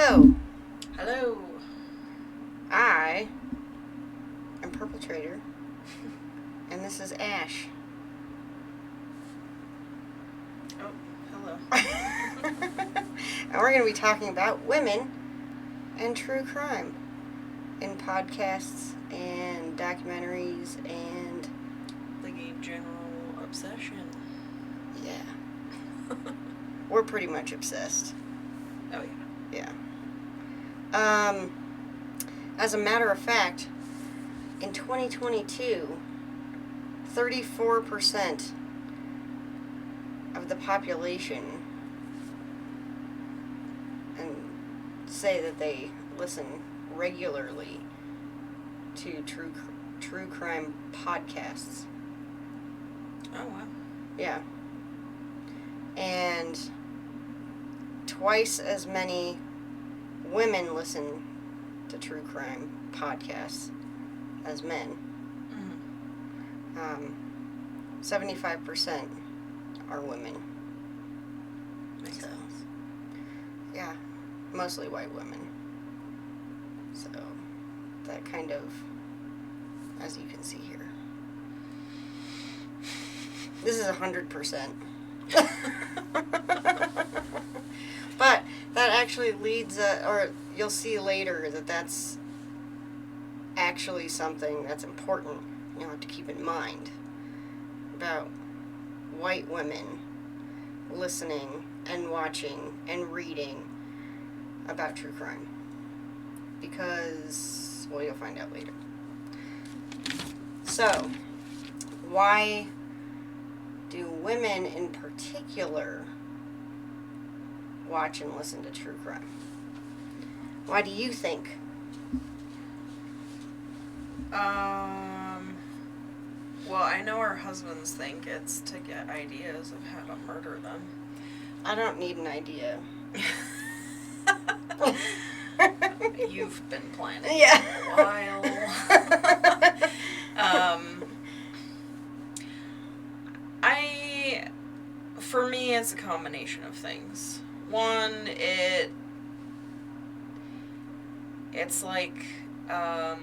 Hello. Hello. I am Perpetrator, and this is Ash. Oh, hello. And we're going to be talking about women and true crime in podcasts and documentaries and... The general obsession. Yeah. We're pretty much obsessed. Oh, Yeah. As a matter of fact, in 2022, 34% of the population and say that they listen regularly to true crime podcasts. Oh, wow. Yeah. And twice as many women listen to true crime podcasts as men. Mm-hmm. 75% are women. Makes sense. Yeah, mostly white women. So that kind of, as you can see here, this is 100%. But that actually leads, or you'll see later that that's actually something that's important you'll have to keep in mind about white women listening and watching and reading about true crime. Because, well, you'll find out later. So, why do women in particular watch and listen to true crime? Why do you think? Well, I know our husbands think it's to get ideas of how to murder them. I don't need an idea. You've been planning Yeah. for a while. For me, it's a combination of things. One, it's like, I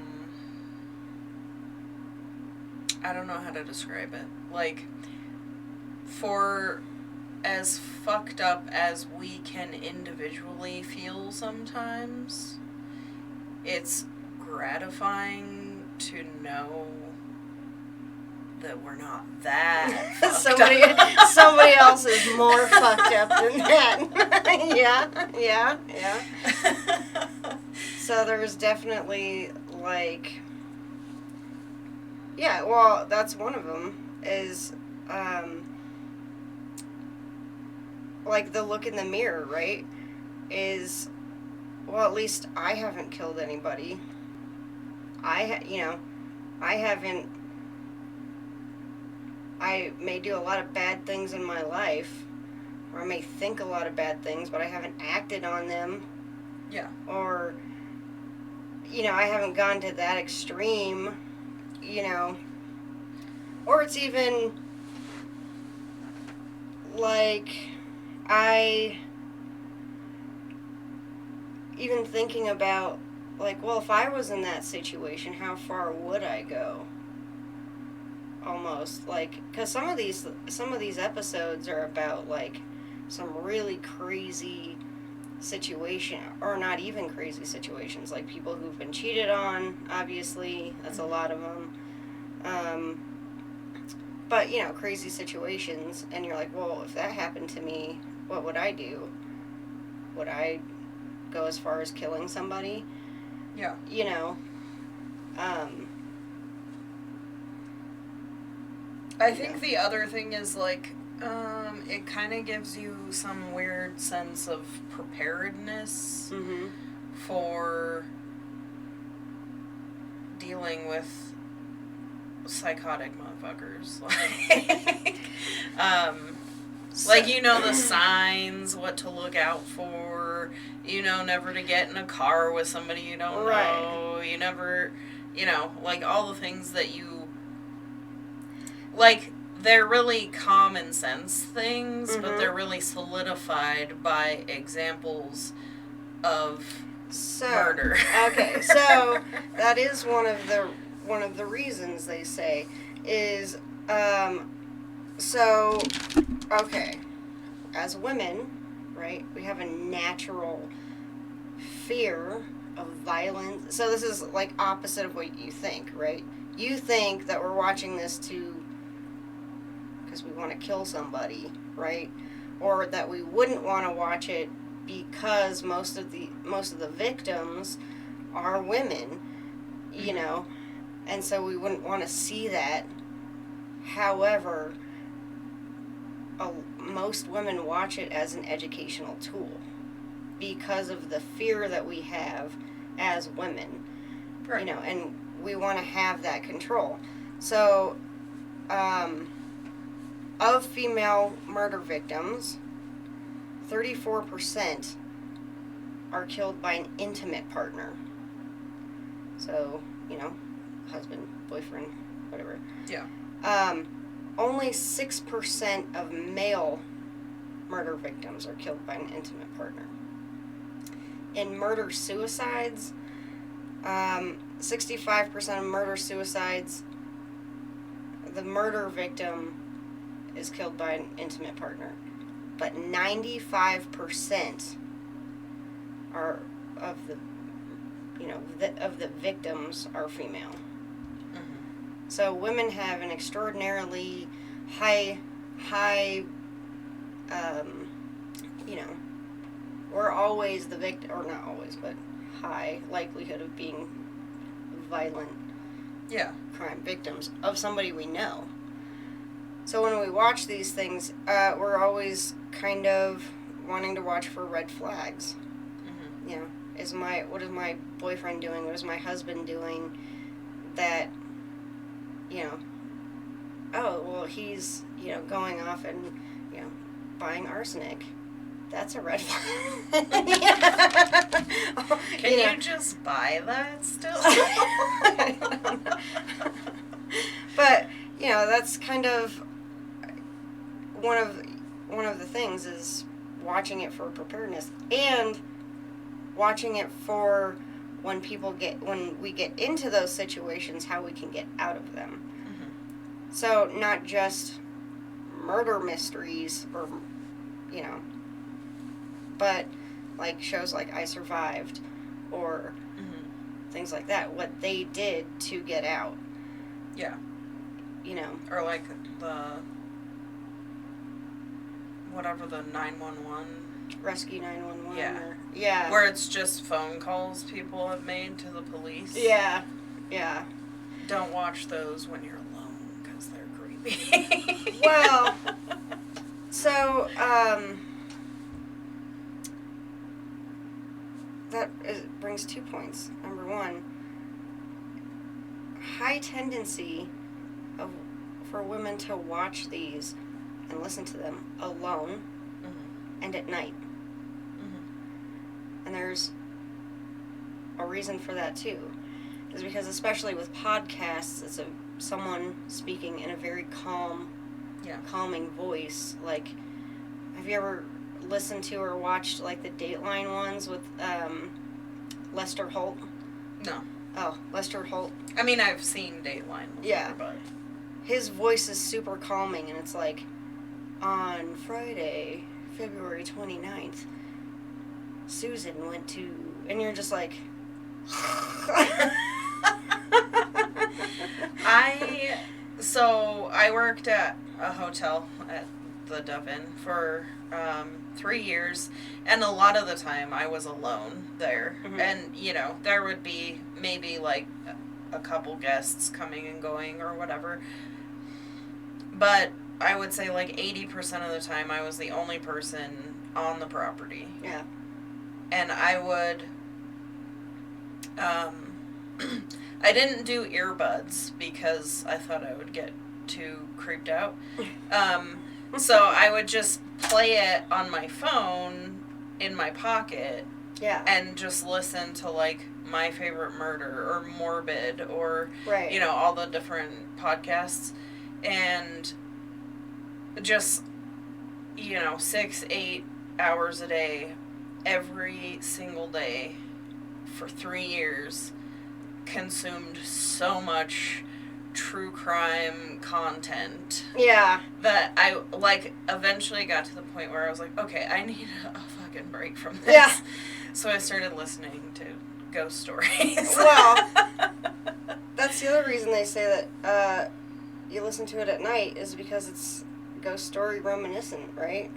don't know how to describe it. Like, for as fucked up as we can individually feel sometimes, it's gratifying to know that we're not that fucked somebody else is more fucked up than that. yeah. So there's definitely, like, yeah, well, that's one of them, is, like, the look in the mirror, right, is, well, at least I haven't killed anybody. I may do a lot of bad things in my life, or I may think a lot of bad things, but I haven't acted on them. Yeah. Or, I haven't gone to that extreme, Or it's even, like, even thinking about, like, well, if I was in that situation, how far would I go? Almost, like, because some of these episodes are about, like, some really crazy situation, or not even crazy situations, like people who've been cheated on, obviously, that's a lot of them, but, crazy situations, and you're like, well, if that happened to me, what would I do? Would I go as far as killing somebody? Yeah. I think the other thing is, like, it kind of gives you some weird sense of preparedness for dealing with psychotic motherfuckers. Like, the signs, what to look out for, never to get in a car with somebody you don't know, you never, like, all the things that you, like, they're really common sense things, but they're really solidified by examples of murder. Okay, so that is one of the reasons they say is so okay, as women, right, we have a natural fear of violence. So this is like opposite of what you think, right? You think that we're watching this because we want to kill somebody, right? Or that we wouldn't want to watch it because most of the victims are women, you know, and so we wouldn't want to see that. However, most women watch it as an educational tool because of the fear that we have as women, right. You know, and we want to have that control. So, of female murder victims, 34% are killed by an intimate partner. So, you know, husband, boyfriend, whatever. Yeah. Only 6% of male murder victims are killed by an intimate partner. In murder-suicides, 65% of murder-suicides, the murder victim is killed by an intimate partner. But 95% are of the victims are female. Mm-hmm. So women have an extraordinarily high, we're always the victim, or not always, but high likelihood of being violent crime victims of somebody we know. So when we watch these things, we're always kind of wanting to watch for red flags. Mm-hmm. You know, what is my boyfriend doing? What is my husband doing? That, you know, oh, well, he's, you know, going off and, you know, buying arsenic. That's a red flag. Can you just buy that still? But, you know, that's kind of one of the things is watching it for preparedness and watching it for when we get into those situations, how we can get out of them. Mm-hmm. So not just murder mysteries or, you know, but like shows like I Survived or things like that, what they did to get out. Yeah. You know. Or like the 911. Rescue 911. Yeah. Yeah. Where it's just phone calls people have made to the police. Yeah. Yeah. Don't watch those when you're alone because they're creepy. Well, so, brings 2 points. Number one, high tendency for women to watch these and listen to them alone and at night. And there's a reason for that too, is because especially with podcasts, it's someone speaking in a very calming voice. Like, have you ever listened to or watched like the Dateline ones with Lester Holt? No. Oh, Lester Holt. I mean, I've seen Dateline before, yeah, but his voice is super calming, and it's like, on Friday, February 29th, Susan went to, and you're just like, I worked at a hotel at the Dove Inn for 3 years, and a lot of the time I was alone there. Mm-hmm. And, you know, there would be maybe like a couple guests coming and going or whatever. But I would say like 80% of the time I was the only person on the property. Yeah. And I would, I didn't do earbuds because I thought I would get too creeped out. So I would just play it on my phone in my pocket. Yeah. And just listen to like My Favorite Murder or Morbid or, right, you know, all the different podcasts. And just, you know, 6-8 hours a day every single day for 3 years consumed so much true crime content. Yeah. That I, like, eventually got to the point where I was like, okay, I need a fucking break from this. Yeah. So I started listening to ghost stories. Well, that's the other reason they say that you listen to it at night is because it's ghost story reminiscent, right?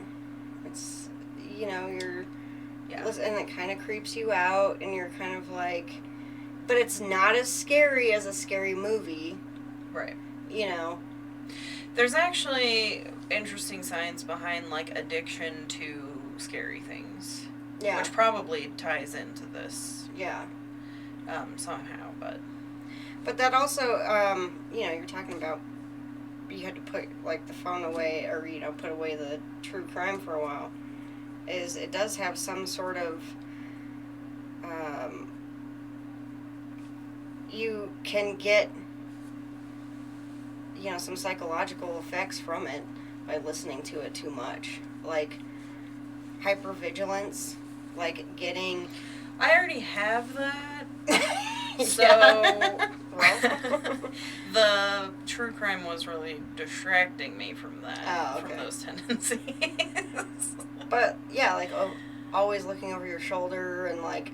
It's, you're... Yeah. And it kind of creeps you out, and you're kind of like... But it's not as scary as a scary movie. Right. There's actually interesting science behind, like, addiction to scary things. Yeah. Which probably ties into this. Yeah. Somehow, but... But that also, you're talking about you had to put, like, the phone away, or, put away the true crime for a while. Is it does have some sort of... you can get... some psychological effects from it by listening to it too much. Like, hypervigilance, like getting... I already have that. So, well. The true crime was really distracting me from that. Oh, okay. From those tendencies. But, yeah, like, always looking over your shoulder and, like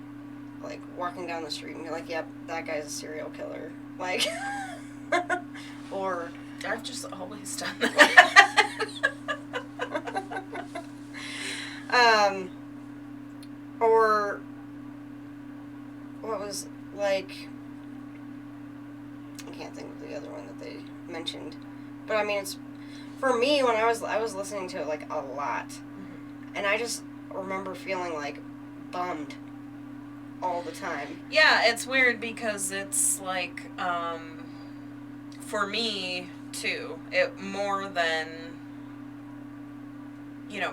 walking down the street and you're like, yep, that guy's a serial killer. Like... Or... I've just always done that. Or... What was, like... I can't think of the other one that they mentioned. But, I mean, it's... For me, when I was listening to it, like, a lot. Mm-hmm. And I just remember feeling, like, bummed all the time. Yeah, it's weird because it's, like, for me, too, it more than,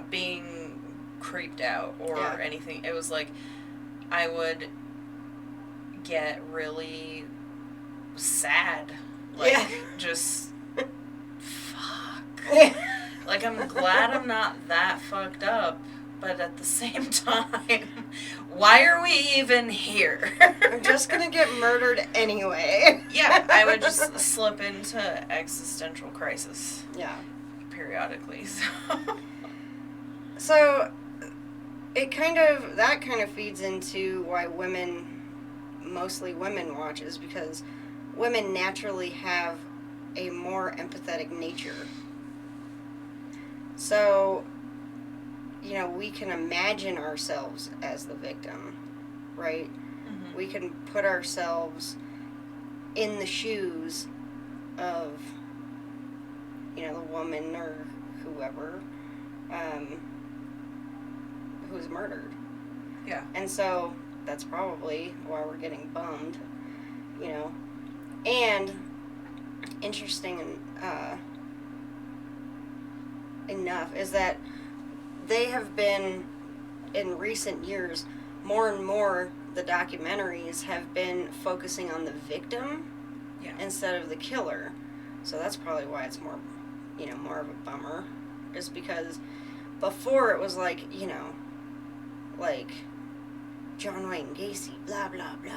being creeped out or anything. It was like, I would get really sad. Like, just, fuck. Like, I'm glad I'm not that fucked up, but at the same time, why are we even here? I'm just gonna get murdered anyway. Yeah, I would just slip into existential crisis. Yeah. Periodically, so. So, that kind of feeds into why mostly women watches, because women naturally have a more empathetic nature. So, we can imagine ourselves as the victim, right? Mm-hmm. We can put ourselves in the shoes of, the woman or whoever who's murdered. Yeah. And so that's probably why we're getting bummed, And interesting enough is that they have been, in recent years, more and more the documentaries have been focusing on the victim instead of the killer. So that's probably why it's more, more of a bummer. Just because before it was like, like John Wayne Gacy, blah, blah, blah.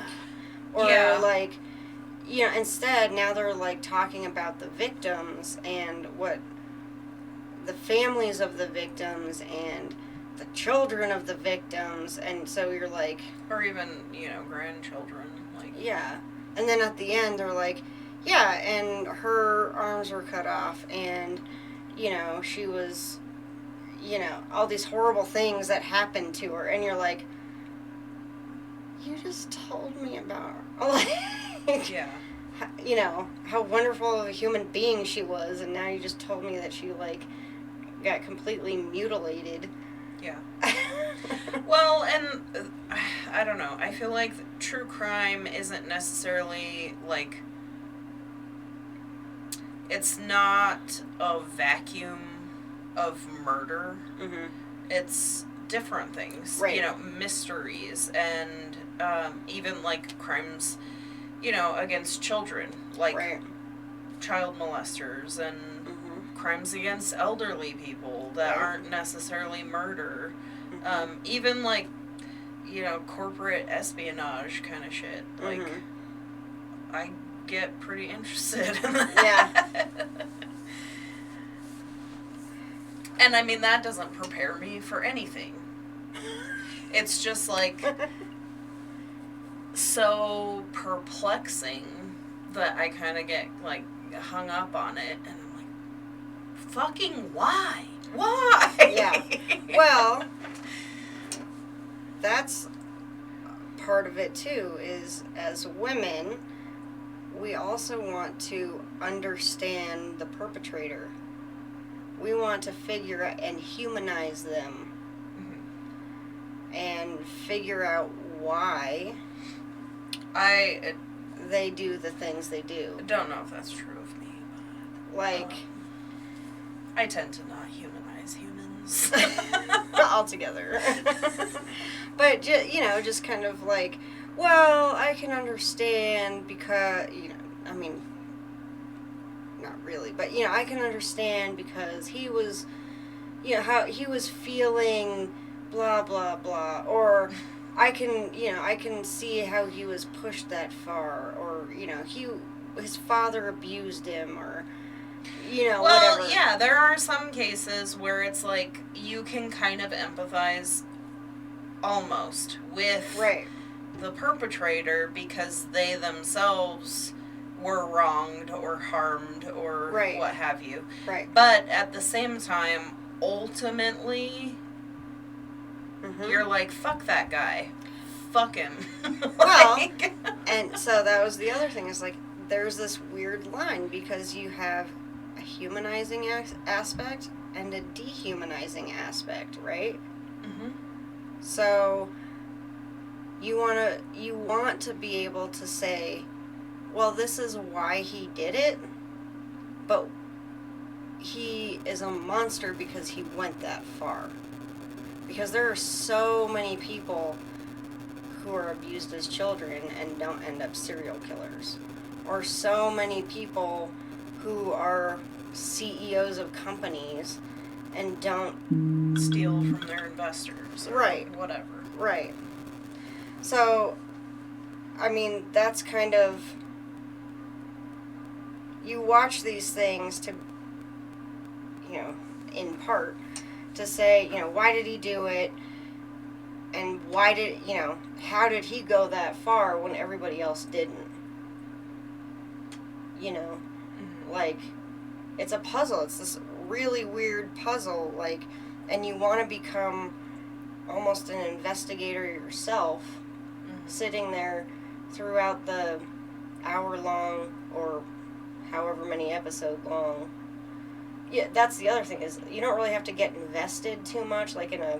Or like, instead now they're like talking about the victims and what the families of the victims and the children of the victims, and so you're like... Or even, grandchildren. Like... Yeah. And then at the end, they're like, yeah, and her arms were cut off, and, she was, all these horrible things that happened to her, and you're like, you just told me about her. Like, yeah. How wonderful of a human being she was, and now you just told me that she, like, got completely mutilated. Yeah. Well, and I don't know. I feel like true crime isn't necessarily, like, it's not a vacuum of murder. Mm-hmm. It's different things. Right. Mysteries and even, like, crimes, against children. Like, child molesters and crimes against elderly people that aren't necessarily murder. Mm-hmm. Even, like, corporate espionage kind of shit. Like, I get pretty interested in that. Yeah. And I mean, that doesn't prepare me for anything. It's just like so perplexing that I kind of get like hung up on it, and I'm like, fucking why? Why? Yeah. Well, that's part of it too, is as women, we also want to understand the perpetrator. We want to figure out and humanize them and figure out why they do the things they do. I don't know if that's true of me, but like I tend to not humanize humans altogether. But just kind of like, well, I can understand because I mean, not really, but I can understand because he was, how he was feeling, blah blah blah, or I can see how he was pushed that far, or his father abused him, or well, whatever. Yeah, there are some cases where it's like you can kind of empathize almost with the perpetrator because they themselves were wronged or harmed or what have you. Right. But at the same time, ultimately, you're like, fuck that guy. Fuck him. Well, and so that was the other thing, is like, there's this weird line because you have a humanizing aspect and a dehumanizing aspect, right? So you want to be able to say, well, this is why he did it, but he is a monster because he went that far. Because there are so many people who are abused as children and don't end up serial killers. Or so many people who are CEOs of companies and don't steal from their investors. Or whatever. Right. So, I mean, that's kind of... You watch these things to, in part, to say, why did he do it? And how did he go that far when everybody else didn't? Like, it's a puzzle. It's this really weird puzzle, like, and you want to become almost an investigator yourself, sitting there throughout the hour-long or however many episode long. Yeah, that's the other thing, is you don't really have to get invested too much, like in a,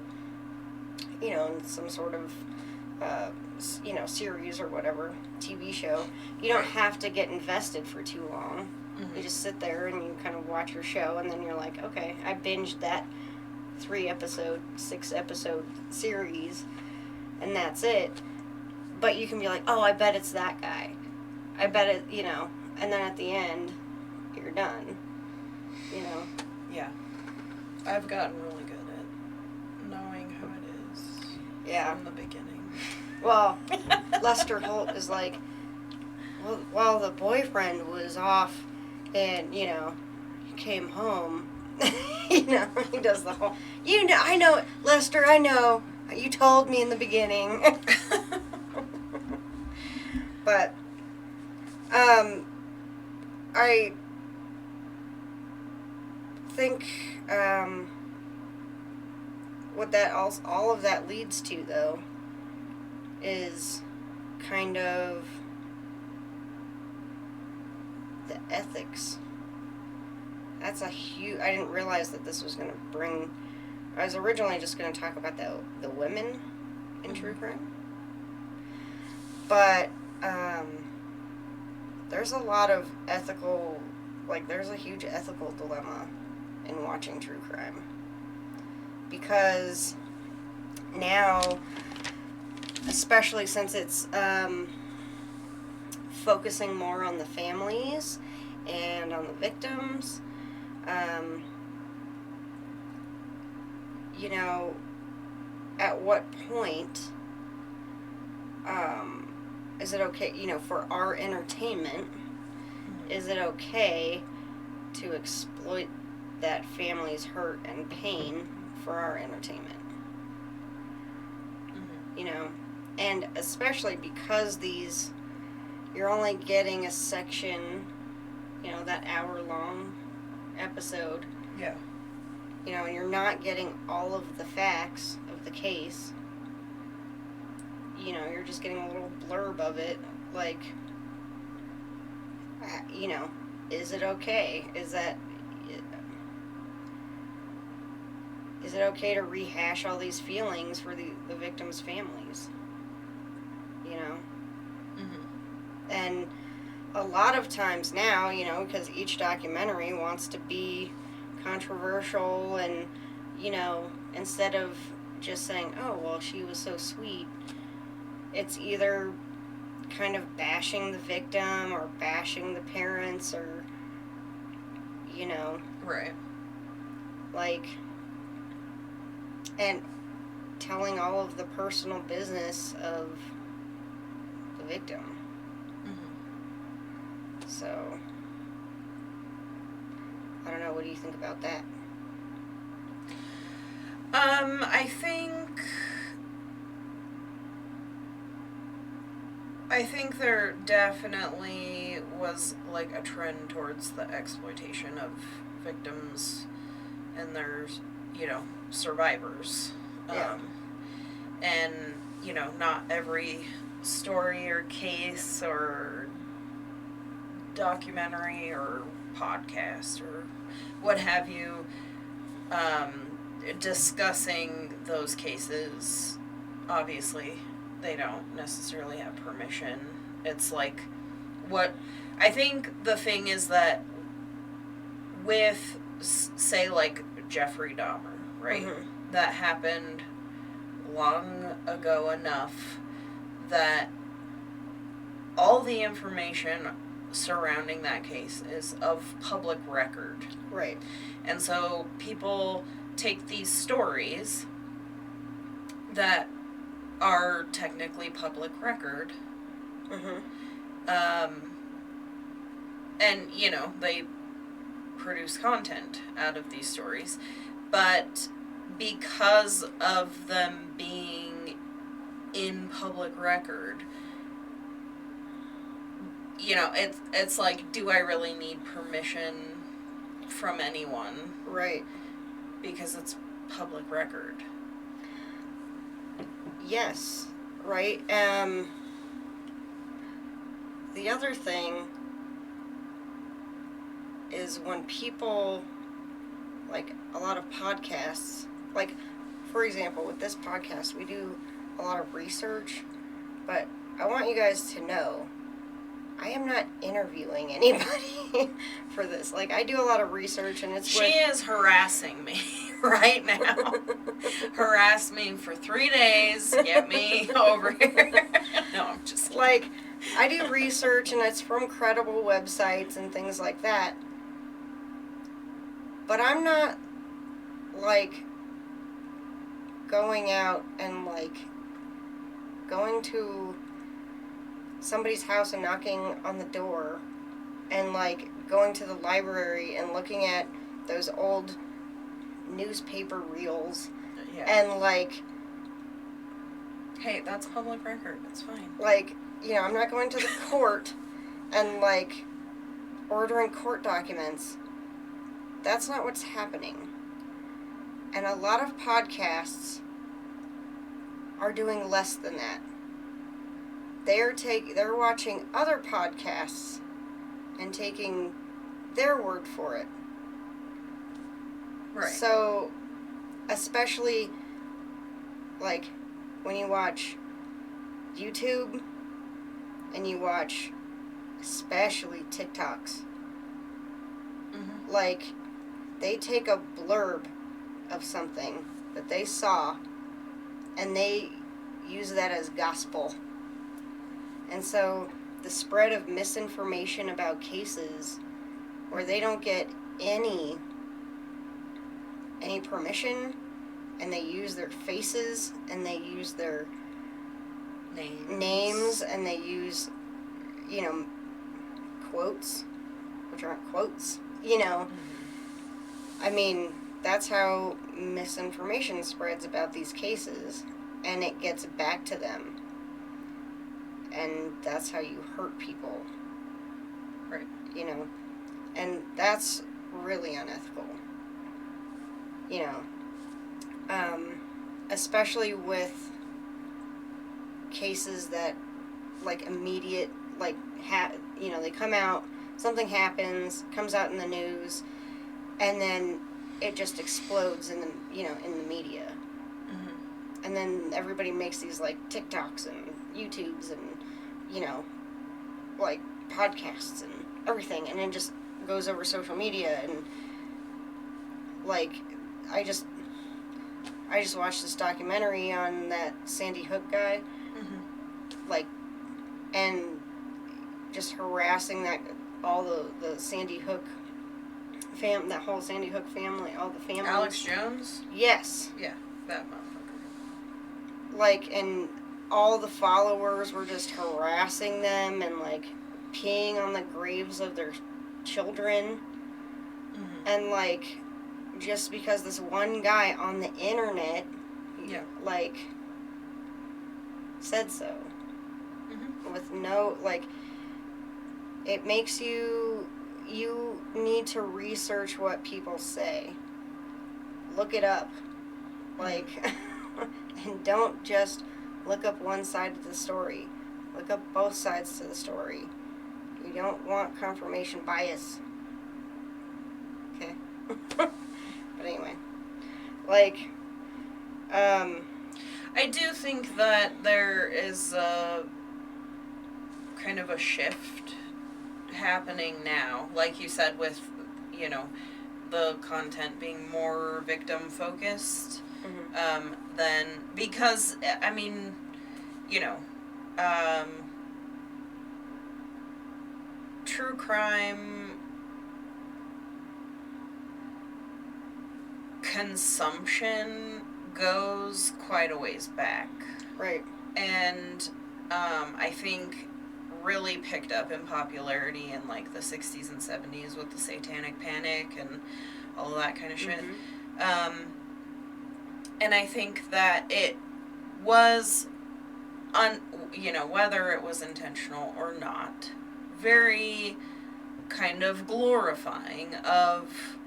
in some sort of, series or whatever, TV show. You don't have to get invested for too long. You just sit there and you kind of watch your show, and then you're like, okay, I binged that 3-episode, 6-episode series, and that's it. But you can be like, oh, I bet it's that guy. I bet it, and then at the end, you're done. Yeah. I've gotten really good at knowing how it is. Yeah. From the beginning. Well, Lester Holt is like, well, while the boyfriend was off and, he came home, he does the whole, I know, Lester, I know, you told me in the beginning. But, I think, what that all of that leads to, though, is kind of the ethics. That's a huge... I didn't realize that this was going to bring... I was originally just going to talk about the women in true crime. But, there's a lot of ethical... Like, there's a huge ethical dilemma in watching true crime. Because now, especially since it's focusing more on the families and on the victims, at what point is it okay, for our entertainment, is it okay to exploit that family's hurt and pain for our entertainment? And especially because you're only getting a section, that hour-long episode. Yeah. And you're not getting all of the facts of the case. You're just getting a little blurb of it, like, is it okay? Is it okay to rehash all these feelings for the victims' families? And a lot of times now, because each documentary wants to be controversial and, instead of just saying, oh, well, she was so sweet, it's either kind of bashing the victim or bashing the parents or, Right. like, and telling all of the personal business of the victim. So, I don't know, what do you think about that? I think there definitely was like a trend towards the exploitation of victims and their, survivors. Yeah. And, not every story or case or documentary or podcast or what have you, discussing those cases, obviously they don't necessarily have permission. It's like, I think the thing is that with, say, like Jeffrey Dahmer, right? Mm-hmm. That happened long ago enough that all the information surrounding that case is of public record. Right. And so people take these stories that are technically public record, and, they produce content out of these stories, but because of them being in public record, it's like, do I really need permission from anyone? Right. Because it's public record. Yes. Right. The other thing is when people, like a lot of podcasts, like, for example, with this podcast, we do a lot of research, but I want you guys to know I am not interviewing anybody for this. Like, I do a lot of research, and it's She is harassing me right now. Harass me for 3 days. Get me over here. No, I'm just kidding. like, I do research, and it's from credible websites and things like that. But I'm not, like, going out and, like, going to somebody's house and knocking on the door and, like, going to the library and looking at those old newspaper reels. Yeah. And, like, hey, that's public record. It's fine. Like, I'm not going to the court and, like, ordering court documents. That's not what's happening. And a lot of podcasts are doing less than that. They're watching other podcasts and taking their word for it. Right. So, especially, like, when you watch YouTube and you watch especially TikToks, like, they take a blurb of something that they saw and they use that as gospel. And so the spread of misinformation about cases where they don't get any permission, and they use their faces and they use their names, and they use, you know, quotes, which aren't quotes, you know. I mean, that's how misinformation spreads about these cases, and it gets back to them. And that's how you hurt people. Right. You know, and that's really unethical. You know, especially with cases that, like, immediate, like, you know, they come out, something happens, comes out in the news, and then it just explodes in the, you know, in the media. Mm-hmm. And then everybody makes these, like, TikToks and YouTubes and, you know, like, podcasts and everything, and it just goes over social media. And, like, I just watched this documentary on that Sandy Hook guy, like, and just harassing all the Sandy Hook that whole Sandy Hook family, all the families. Alex Jones? Yes. Yeah, that motherfucker. Like, and all the followers were just harassing them and, like, peeing on the graves of their children. Mm-hmm. And, like, just because this one guy on the internet, yeah, like, said so. Mm-hmm. With no, like, it makes you need to research what people say. Look it up. Like, and don't just look up one side of the story. Look up both sides to the story. You don't want confirmation bias. Okay? But anyway. Like, I do think that there is a kind of a shift happening now, like you said, with, you know, the content being more victim focused, than, because, I mean, you know, true crime consumption goes quite a ways back. Right. And I think really picked up in popularity in, like, the 60s and 70s with the Satanic Panic and all of that kind of shit. And I think that it was, you know, whether it was intentional or not, very kind of glorifying of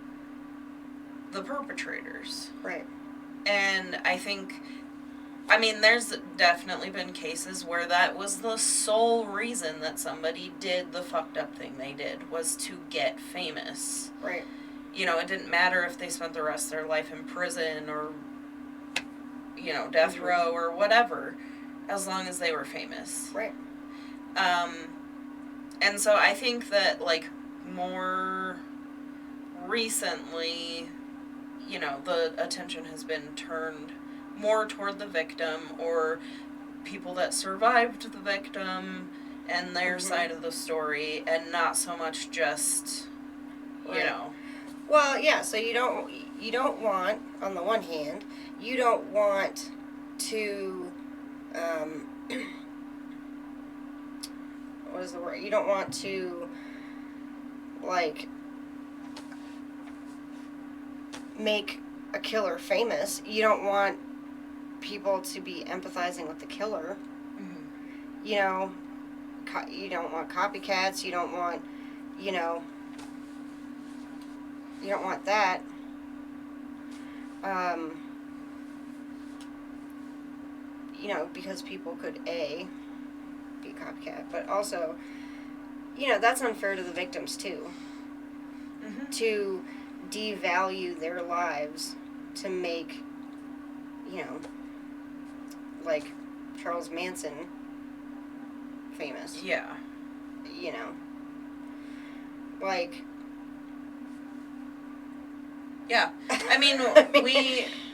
the perpetrators. Right. And I think, I mean, there's definitely been cases where that was the sole reason that somebody did the fucked up thing they did, was to get famous. Right. You know, it didn't matter if they spent the rest of their life in prison or, you know, death row or whatever, as long as they were famous. Right. And so I think that, like, more recently, you know, the attention has been turned more toward the victim or people that survived the victim and their side of the story, and not so much just, you know. Well, yeah, so you don't want, on the one hand, you don't want to, what is the word? You don't want to, like, make a killer famous. You don't want people to be empathizing with the killer. You know, you don't want copycats. You don't want, you know, you don't want that. You know, because people could, A, be a copycat, but also, you know, that's unfair to the victims, too. To devalue their lives to make, you know, like Charles Manson famous. Yeah. You know. Like. Yeah. I mean,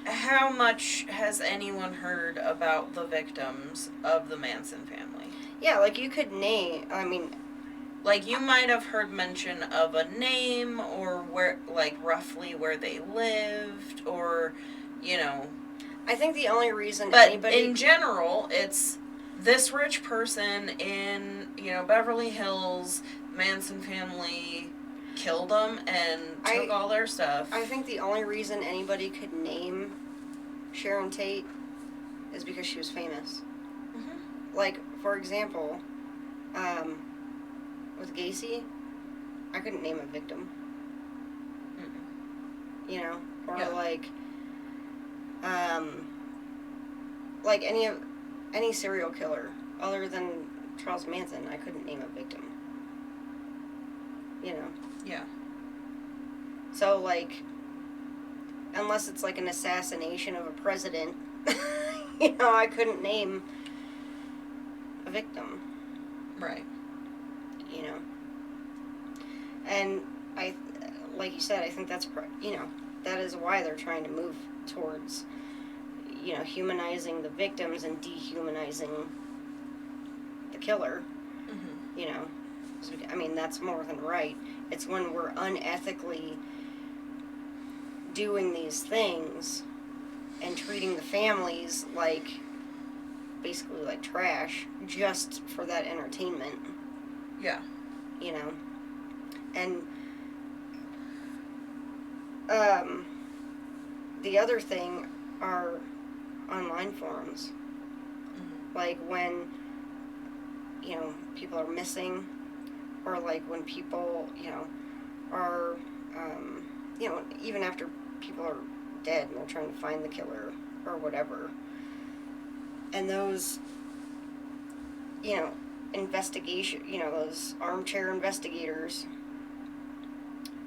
how much has anyone heard about the victims of the Manson family? Yeah, like, you could name, I mean, like, you might have heard mention of a name, or where, like, roughly where they lived, or, you know. I think the only reason but anybody... in general, it's this rich person in, Beverly Hills, Manson family killed them and took all their stuff. I think the only reason anybody could name Sharon Tate is because she was famous. Mm-hmm. Like, for example, with Gacy, I couldn't name a victim. Mm-mm. Or like any serial killer other than Charles Manson, I couldn't name a victim. Yeah. So, like, unless it's like an assassination of a president, I couldn't name a victim. Right. And like you said, I think that's, that is why they're trying to move towards, humanizing the victims and dehumanizing the killer. Mm-hmm. I mean, that's more than right. It's when we're unethically doing these things and treating the families basically like trash just for that entertainment. Yeah. And the other thing are online forums. Mm-hmm. Like when people are missing, or like when people are even after people are dead and they're trying to find the killer or whatever, and those investigation those armchair investigators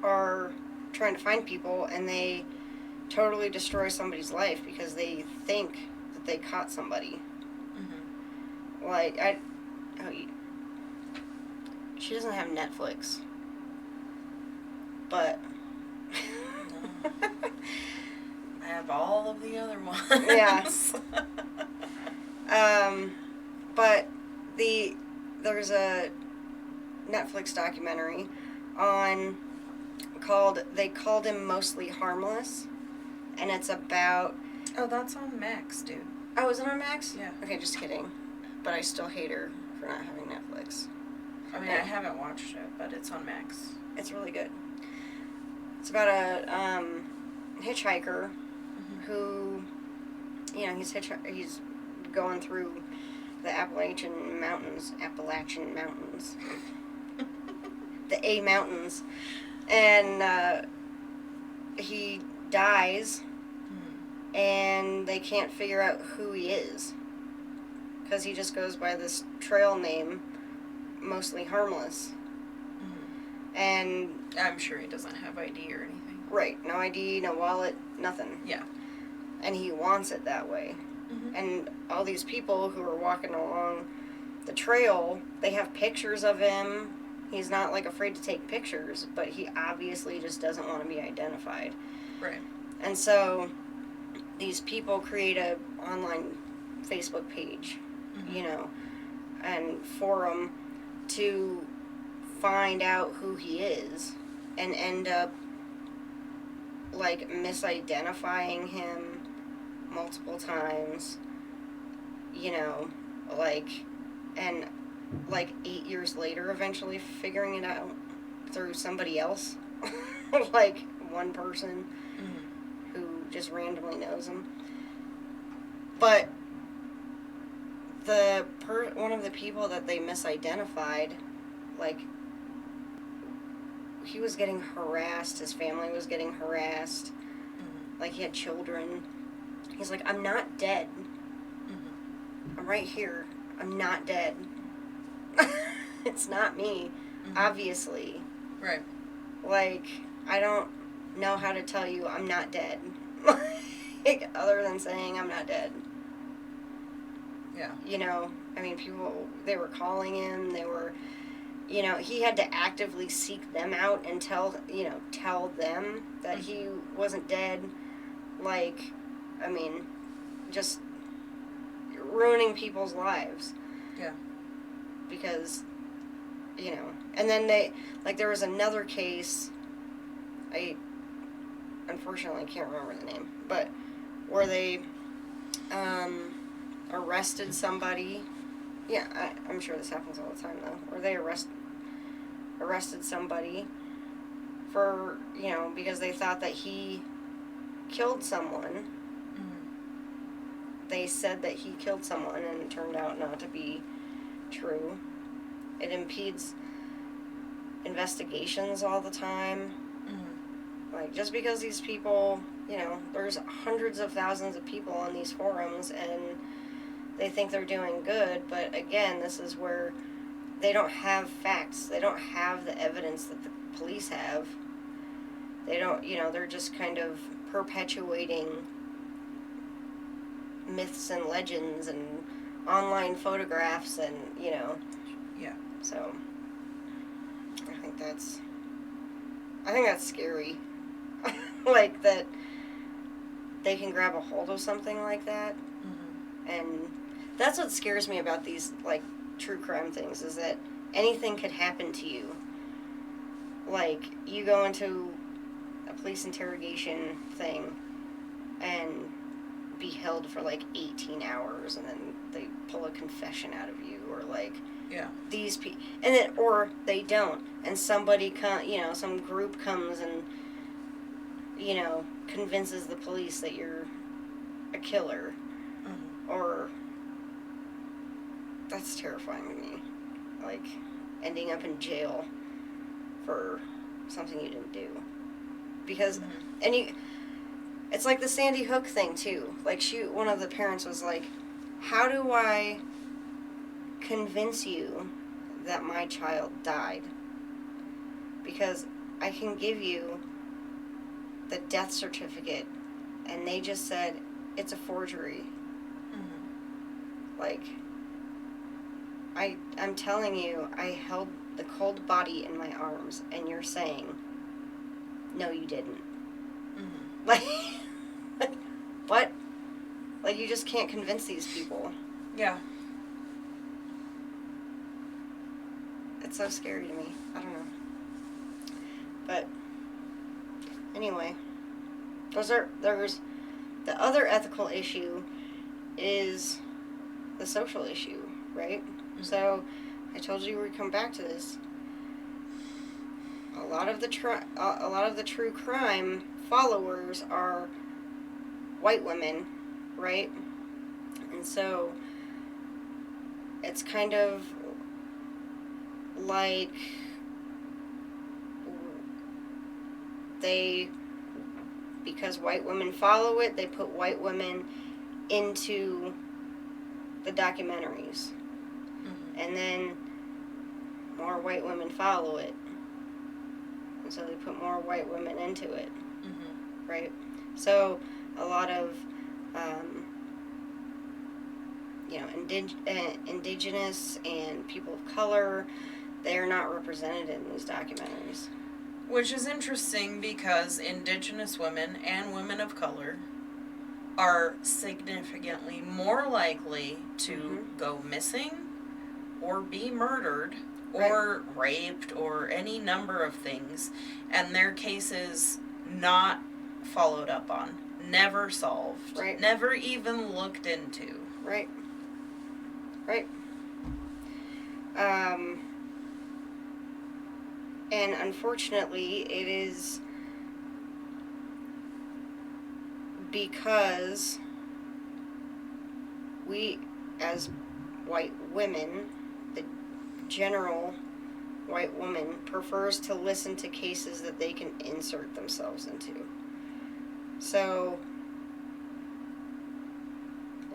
are trying to find people, and they totally destroy somebody's life because they think that they caught somebody. Mm-hmm. Like she doesn't have Netflix, but I have all of the other ones. Yeah. But there's a Netflix documentary they called him Mostly Harmless, and it's about... Oh, that's on Max, dude. Oh, is it on Max? Yeah. Okay, just kidding. But I still hate her for not having Netflix. I mean, I haven't watched it, but it's on Max. It's really good. It's about a hitchhiker who, he's going through the Appalachian Mountains. The A Mountains. And he dies, and they can't figure out who he is, because he just goes by this trail name, Mostly Harmless. Mm-hmm. And I'm sure he doesn't have ID or anything. Right, no ID, no wallet, nothing. Yeah. And he wants it that way. Mm-hmm. And all these people who are walking along the trail, they have pictures of him. He's not afraid to take pictures, but he obviously just doesn't want to be identified. Right. And so these people create a online Facebook page, and forum to find out who he is, and end up misidentifying him multiple times, and 8 years later eventually figuring it out through somebody else. One person who just randomly knows him. But one of the people that they misidentified, he was getting harassed, his family was getting harassed, he had children. He's like, I'm not dead. I'm right here. I'm not dead. It's not me, obviously. Right. I don't know how to tell you I'm not dead. Other than saying I'm not dead. Yeah. I mean, people, they were calling him, they were, he had to actively seek them out and tell them that he wasn't dead. I mean, just ruining people's lives. Yeah. Because, and then there was another case, I unfortunately can't remember the name, but where they arrested somebody Yeah, I'm sure this happens all the time though, where they arrested somebody for, because they thought that he killed someone. They said that he killed someone, and it turned out not to be true. It impedes investigations all the time. Like, just because these people, there's hundreds of thousands of people on these forums, and they think they're doing good, but again, this is where they don't have facts. They don't have the evidence that the police have. They don't, they're just kind of perpetuating myths and legends and online photographs and, Yeah. So, I think that's scary. Like, that they can grab a hold of something like that. And that's what scares me about these, like, true crime things, is that anything could happen to you. Like, you go into a police interrogation thing and be held for, like, 18 hours, and then they pull a confession out of you, or, like, these people, and then, or they don't, and somebody some group comes and, convinces the police that you're a killer. Or, that's terrifying to me. Like, ending up in jail for something you didn't do. Because, it's like the Sandy Hook thing, too. Like, one of the parents was like, how do I convince you that my child died? Because I can give you the death certificate, and they just said it's a forgery. Like, I'm telling you, I held the cold body in my arms, and you're saying, no, you didn't. Like, what? Like, you just can't convince these people. Yeah. It's so scary to me. I don't know. But, anyway, there's the other ethical issue is the social issue, right? So, I told you we'd come back to this. A lot of the true crime followers are white women, right? And so it's kind of like because white women follow it, they put white women into the documentaries. And then more white women follow it. And so they put more white women into it. Right? So a lot of, indigenous and people of color, they're not represented in these documentaries. Which is interesting because indigenous women and women of color are significantly more likely to go missing or be murdered or raped or any number of things, and their cases not followed up on, never solved, never even looked into. Right. And unfortunately, it is because we, as white women, the general white woman prefers to listen to cases that they can insert themselves into. So,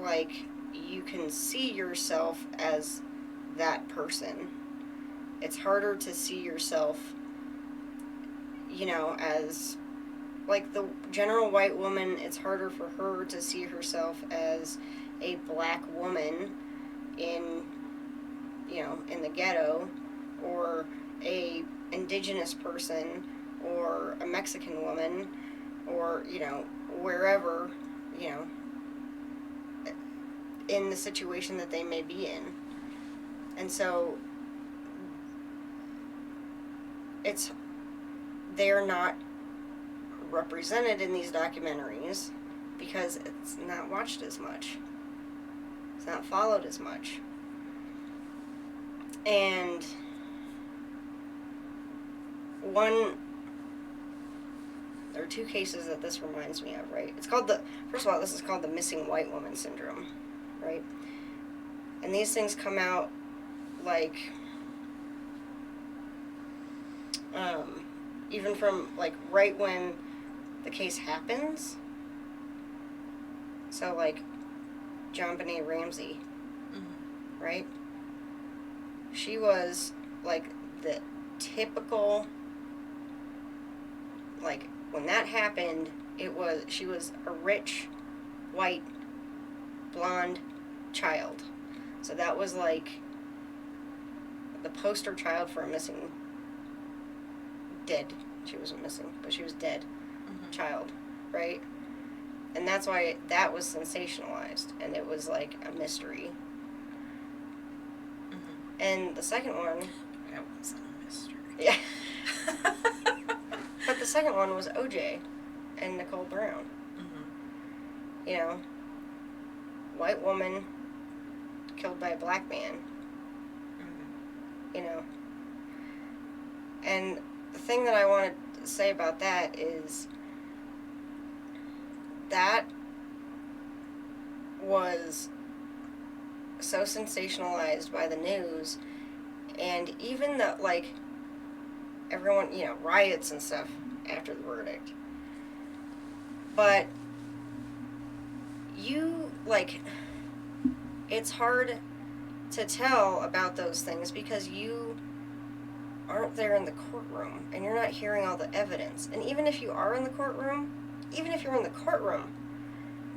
like, you can see yourself as that person. It's harder to see yourself, as, like, the general white woman, it's harder for her to see herself as a black woman in the ghetto, or a indigenous person, or a Mexican woman, or, wherever, in the situation that they may be in. And so they're not represented in these documentaries because it's not watched as much. It's not followed as much. And there are two cases that this reminds me of, right? First of all, this is called the missing white woman syndrome, right? And these things come out like, even from like right when the case happens. So like JonBenet Ramsey, right? She was like the typical, like when that happened, she was a rich, white, blonde child. So that was like the poster child for a dead. She wasn't missing, but she was dead child, right? And that's why that was sensationalized, and it was like a mystery. And the second one... That wasn't a mystery. Yeah. But the second one was OJ and Nicole Brown. You know, white woman killed by a black man. You know. And the thing that I wanted to say about that is that was so sensationalized by the news, and even the, like, everyone, you know, riots and stuff after the verdict. But it's hard to tell about those things because you aren't there in the courtroom and you're not hearing all the evidence. And even if you are in the courtroom,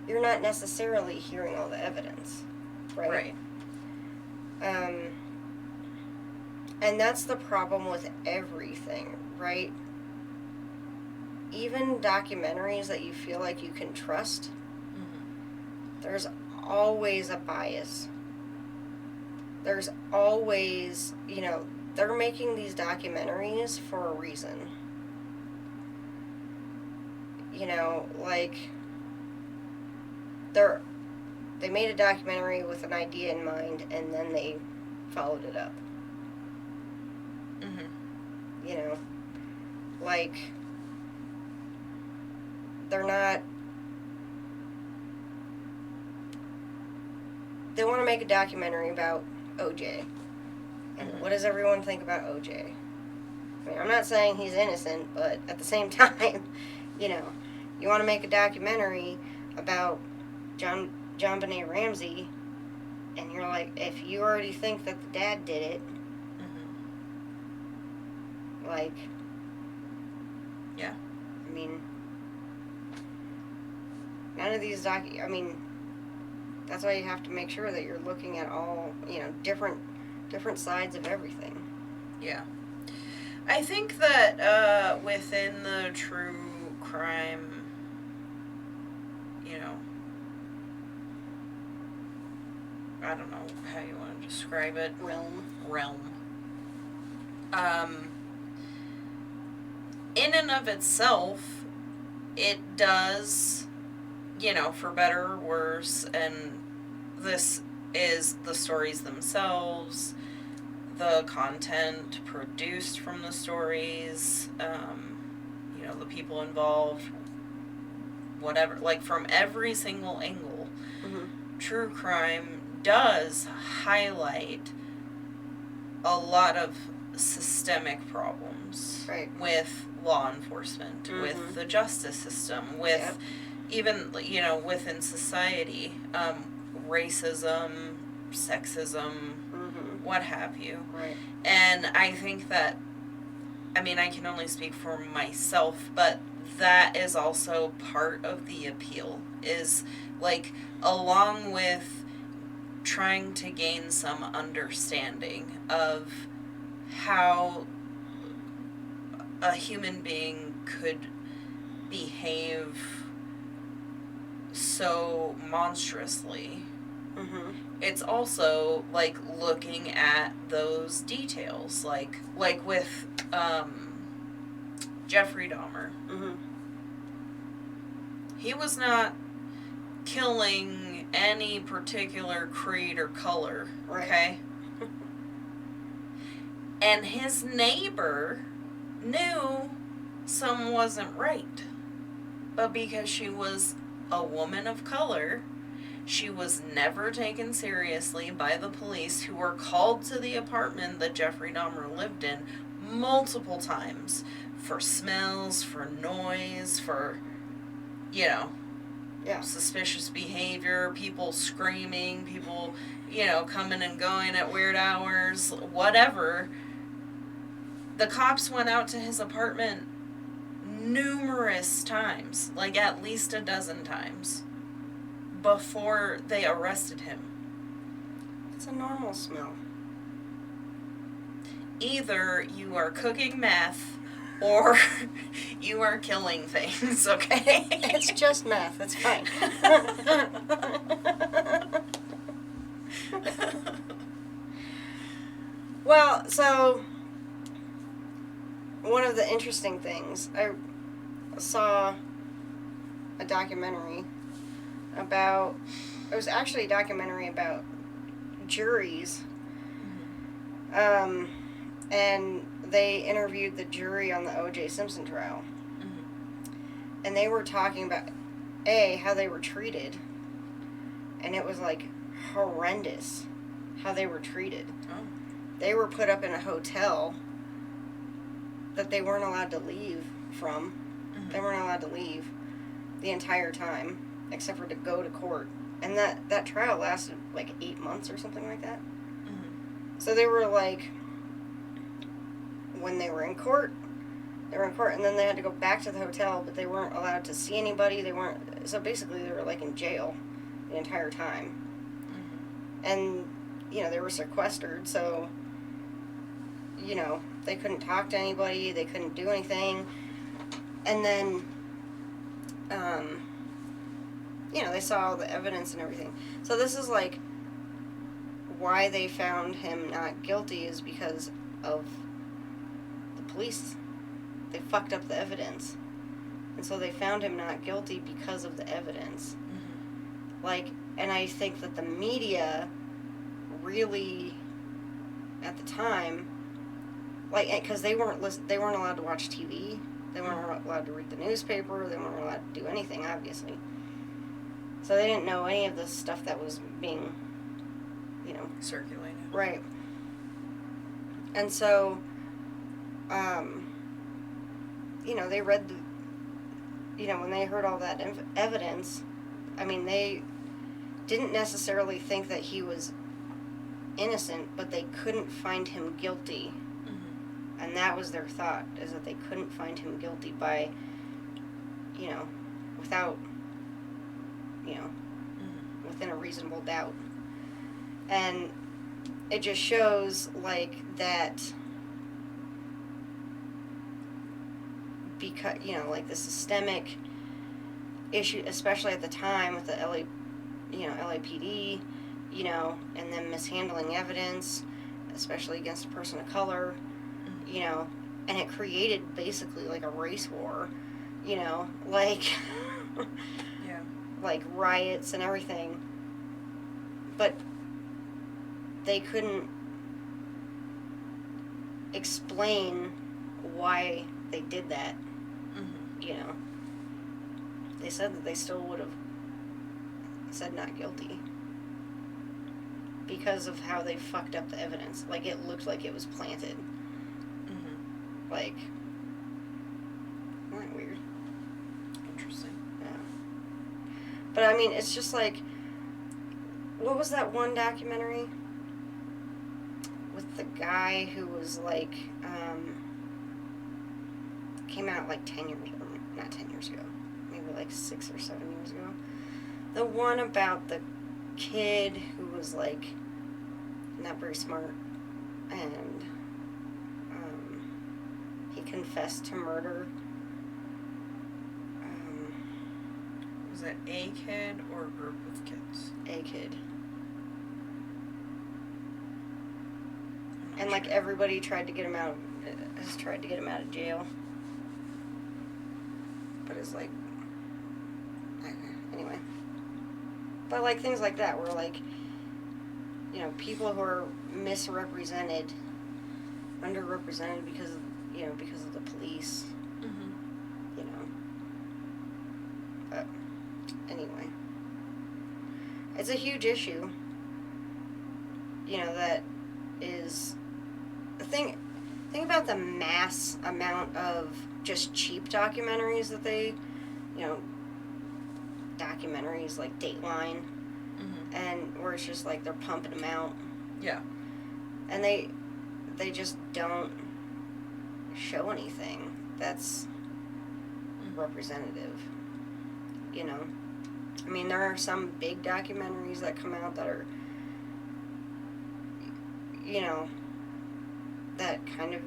you're not necessarily hearing all the evidence, right? And that's the problem with everything, right? Even documentaries that you feel like you can trust, there's always a bias. There's always, you know, they're making these documentaries for a reason. You know, like, they made a documentary with an idea in mind, and then they followed it up. You know, like, they want to make a documentary about OJ. And what does everyone think about OJ? I mean, I'm not saying he's innocent, but at the same time, you know, you want to make a documentary about JonBenet Ramsey, and you're like, if you already think that the dad did it, like, yeah. I mean, none of these that's why you have to make sure that you're looking at all, you know, different sides of everything. Yeah. I think that within the true crime, you know, I don't know how you want to describe it. Realm. In and of itself, it does, you know, for better or worse, and this is the stories themselves, the content produced from the stories, you know, the people involved, whatever, like from every single angle. True crime does highlight a lot of systemic problems with law enforcement, with the justice system, with even, you know, within society, racism, sexism, what have you. And I think that, I mean, I can only speak for myself, but that is also part of the appeal, is like, along with trying to gain some understanding of how a human being could behave so monstrously. It's also like looking at those details, like with Jeffrey Dahmer. He was not killing any particular creed or color, okay? And his neighbor knew something wasn't right. But because she was a woman of color, she was never taken seriously by the police, who were called to the apartment that Jeffrey Dahmer lived in multiple times for smells, for noise, for, Yeah. suspicious behavior, people screaming, people, coming and going at weird hours, whatever. The cops went out to his apartment numerous times, like at least a dozen times, before they arrested him. It's a normal smell. Either you are cooking meth or you are killing things, okay? It's just meth. It's fine. Well, so one of the interesting things, I saw a documentary about, it was actually a documentary about juries. Mm-hmm. And they interviewed the jury on the O.J. Simpson trial. Mm-hmm. And they were talking about, how they were treated. And it was, like, horrendous how they were treated. Oh. They were put up in a hotel that they weren't allowed to leave from. Mm-hmm. They weren't allowed to leave the entire time, except for to go to court. And that trial lasted, like, 8 months or something like that. Mm-hmm. So they were, like, when they were in court, and then they had to go back to the hotel, but they weren't allowed to see anybody. So basically they were, like, in jail the entire time. Mm-hmm. And, they were sequestered, so, they couldn't talk to anybody, they couldn't do anything. And then, they saw all the evidence and everything. So this is, like, why they found him not guilty, is because of the police. They fucked up the evidence. And so they found him not guilty because of the evidence. Mm-hmm. Like, and I think that the media really, at the time, like, because they weren't allowed to watch TV. They weren't allowed to read the newspaper. They weren't allowed to do anything, obviously. So they didn't know any of the stuff that was being, circulated. Right. And so, they read when they heard all that evidence, I mean, they didn't necessarily think that he was innocent, but they couldn't find him guilty. Mm-hmm. And that was their thought, is that they couldn't find him guilty by, without, Mm-hmm. within a reasonable doubt. And it just shows, like, that because, like, the systemic issue, especially at the time with the LAPD, and them mishandling evidence, especially against a person of color, Mm-hmm. And it created basically, like, a race war, like, Yeah. like riots and everything. But they couldn't explain why they did that. Mm-hmm. They said that they still would have said not guilty because of how they fucked up the evidence. Like, it looked like it was planted. Mm-hmm. Like, isn't that weird? Interesting. Yeah. But I mean, it's just like, what was that one documentary with the guy who was like, came out like 10 years, or not 10 years ago, maybe like 6 or 7 years ago. The one about the kid who was like not very smart, and he confessed to murder. Was it a kid or a group of kids? A kid. I'm not And like sure. everybody has tried to get him out of jail. But it's like, anyway. But like things like that where like, people who are misrepresented, underrepresented because of, because of the police, Mm-hmm. you know. But anyway, it's a huge issue, that is the thing. Think about the mass amount of just cheap documentaries that they, documentaries like Dateline, Mm-hmm. and where it's just like they're pumping them out. Yeah. And they just don't show anything that's representative, I mean, there are some big documentaries that come out that are, that kind of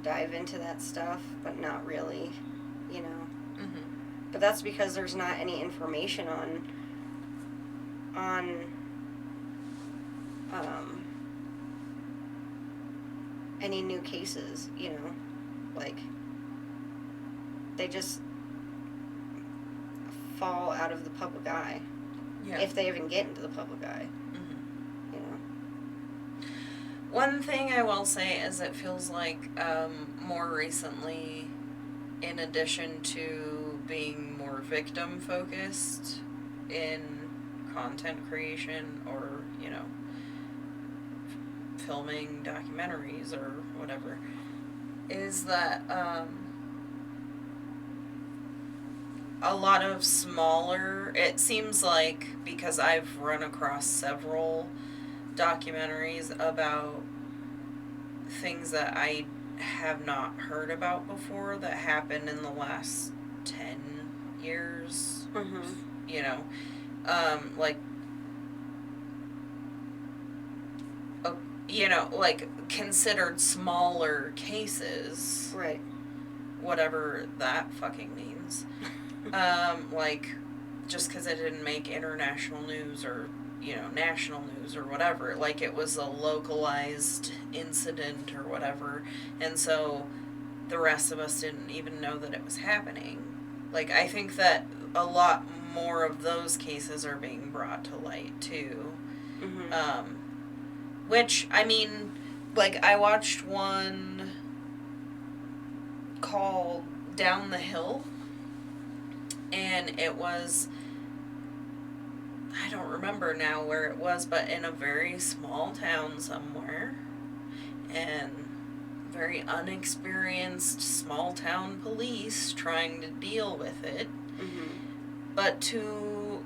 dive into that stuff, but not really, Mm-hmm. But that's because there's not any information on any new cases, like they just fall out of the public eye. Yeah. If they even get into the public eye. Mm-hmm. One thing I will say is it feels like more recently, in addition to being more victim focused in content creation or, filming documentaries or whatever, is that a lot of smaller, it seems like, because I've run across several documentaries about things that I have not heard about before that happened in the last 10 years, Mm-hmm. Like, like considered smaller cases, Right. whatever that fucking means. Like, just because it didn't make international news or, national news or whatever. Like, it was a localized incident or whatever. And so the rest of us didn't even know that it was happening. Like, I think that a lot more of those cases are being brought to light, too. Mm-hmm. Which, I mean, like, I watched one called Down the Hill. And it was, I don't remember now where it was, but in a very small town somewhere. And very unexperienced small town police trying to deal with it. Mm-hmm. But two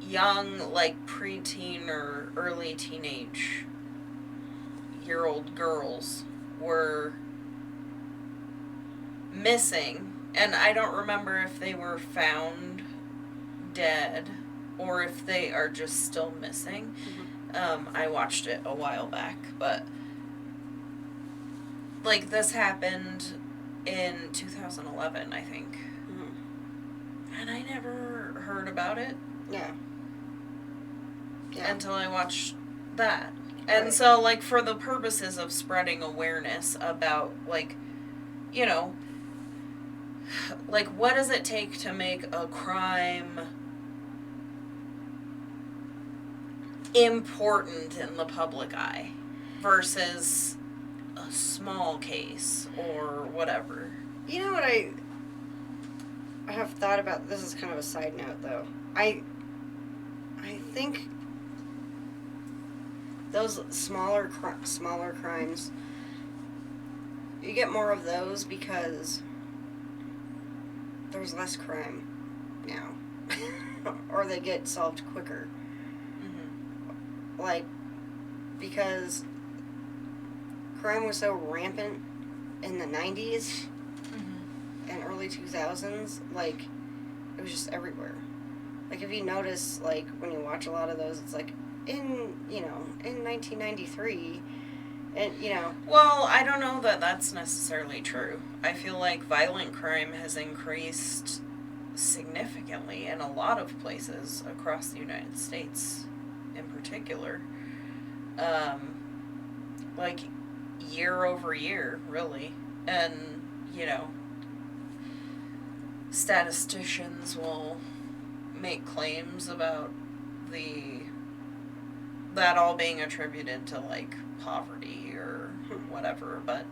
young, like, preteen or early teenage year-old girls were missing. And I don't remember if they were found dead or if they are just still missing. Mm-hmm. I watched it a while back, but like this happened in 2011, I think. Mm-hmm. And I never heard about it. Yeah. Until I watched that. And Right. so, like, for the purposes of spreading awareness about, like, like, what does it take to make a crime important in the public eye versus a small case or whatever? You know what I have thought about? This is kind of a side note, though. I think those smaller crimes, you get more of those because there's less crime now. Or they get solved quicker. Mm-hmm. Like, because crime was so rampant in the 90s Mm-hmm. and early 2000s, like, it was just everywhere. Like, if you notice, like, when you watch a lot of those, it's like, in 1993, and, Well, I don't know that that's necessarily true. I feel like violent crime has increased significantly in a lot of places across the United States in particular. Like, year over year, really. And, statisticians will make claims about that all being attributed to, like, poverty or whatever, but,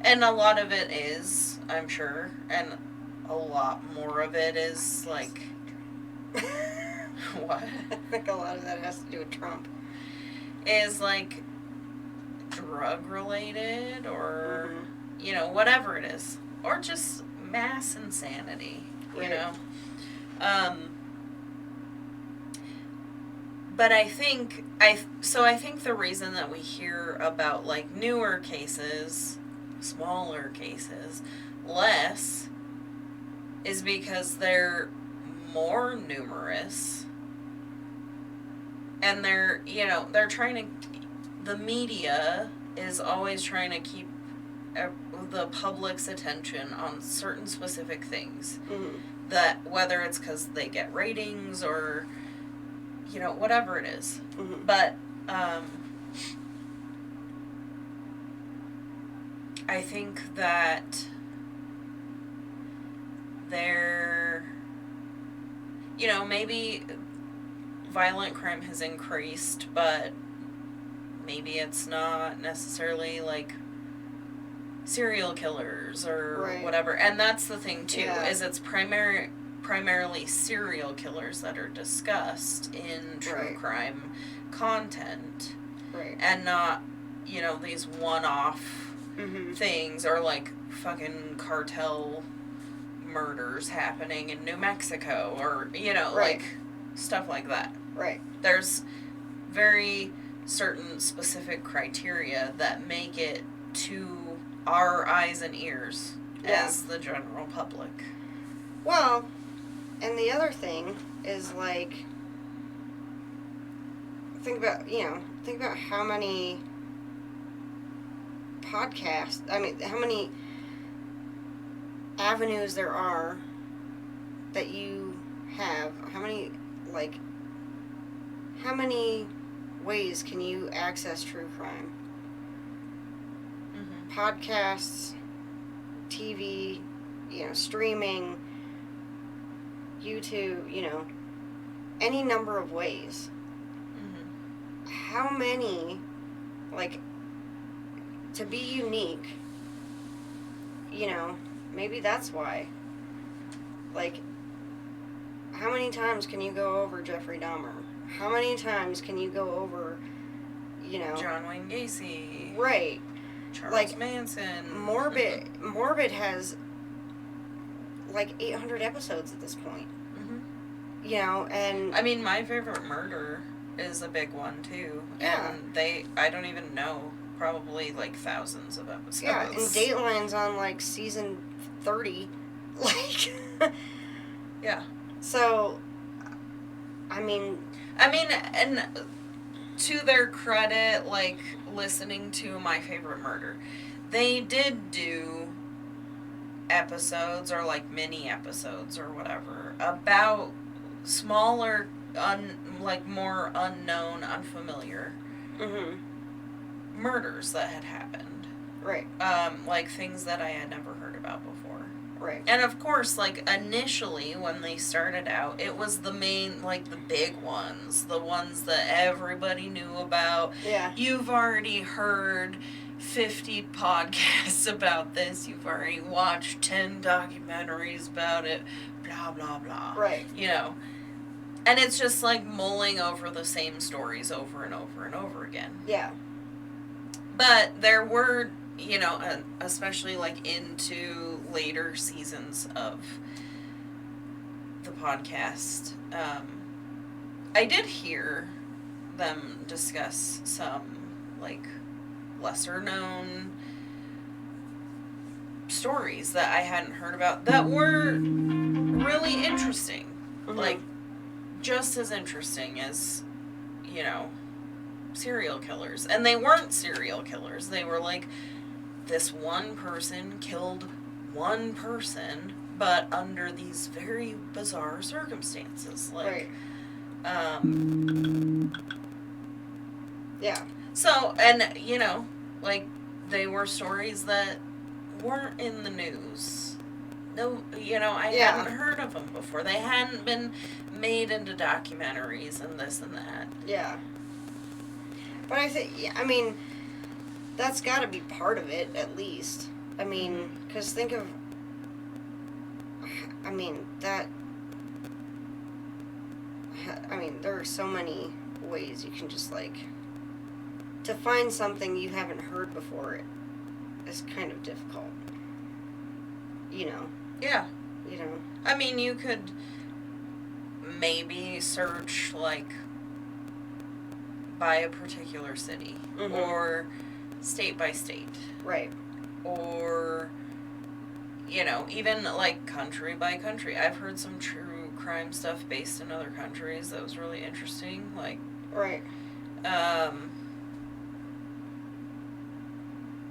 and a lot of it is, I'm sure, and a lot more of it is, like, what? I think a lot of that has to do with Trump. Is, like, drug-related, or, you know, whatever it is. Or just mass insanity, you know? But I think the reason that we hear about, like, newer cases, smaller cases, less, is because they're more numerous, and they're, you know, they're trying to, the media is always trying to keep the public's attention on certain specific things, that, whether it's because they get ratings or, you know, whatever it is. But I think that they're, you know, maybe violent crime has increased, but maybe it's not necessarily, like, serial killers or whatever. And that's the thing, too, is it's primarily serial killers that are discussed in true crime content. And not, you know, these one-off things, or, like, fucking cartel murders happening in New Mexico, or, you know, like, stuff like that. There's very certain specific criteria that make it to our eyes and ears as the general public. Well, and the other thing is, like, think about how many podcasts, I mean, how many avenues there are that you have, how many ways can you access true crime? Podcasts, TV, you know, streaming, YouTube, you know, any number of ways. How many, like, to be unique, you know, maybe that's why. Like, how many times can you go over Jeffrey Dahmer? How many times can you go over, you know, John Wayne Gacy? Charles Manson. Morbid has like 800 episodes at this point. You know, and I mean, My Favorite Murder is a big one too. Yeah. And I don't even know, probably like thousands of episodes. Yeah, and Dateline's on like season 30. Like, yeah. So, I mean, and to their credit, like, listening to My Favorite Murder, they did do episodes, or like mini episodes or whatever, about smaller, like more unknown, unfamiliar murders that had happened. Like things that I had never heard about before. And of course, like, initially when they started out, it was the main, like, the big ones, the ones that everybody knew about. Yeah. You've already heard 50 podcasts about this. You've already watched 10 documentaries about it. Blah, blah, blah. You know. And it's just like mulling over the same stories over and over and over again. Yeah. But there were, you know, especially like into later seasons of the podcast, I did hear them discuss some, like, lesser known stories that I hadn't heard about that were really interesting. Like, just as interesting as, you know, serial killers. And they weren't serial killers. They were like, this one person killed one person, but under these very bizarre circumstances. Like, yeah. So, and, you know, like, they were stories that weren't in the news. No, you know, I hadn't heard of them before. They hadn't been made into documentaries and this and that. Yeah. But I think, I mean, that's got to be part of it, at least. I mean, because think of, there are so many ways you can just, like, to find something you haven't heard before is kind of difficult. You know? Yeah. You know? I mean, you could maybe search, like, by a particular city. Mm-hmm. Or state by state. Right. Or, you know, even, like, country by country. I've heard some true crime stuff based in other countries that was really interesting. Like, right.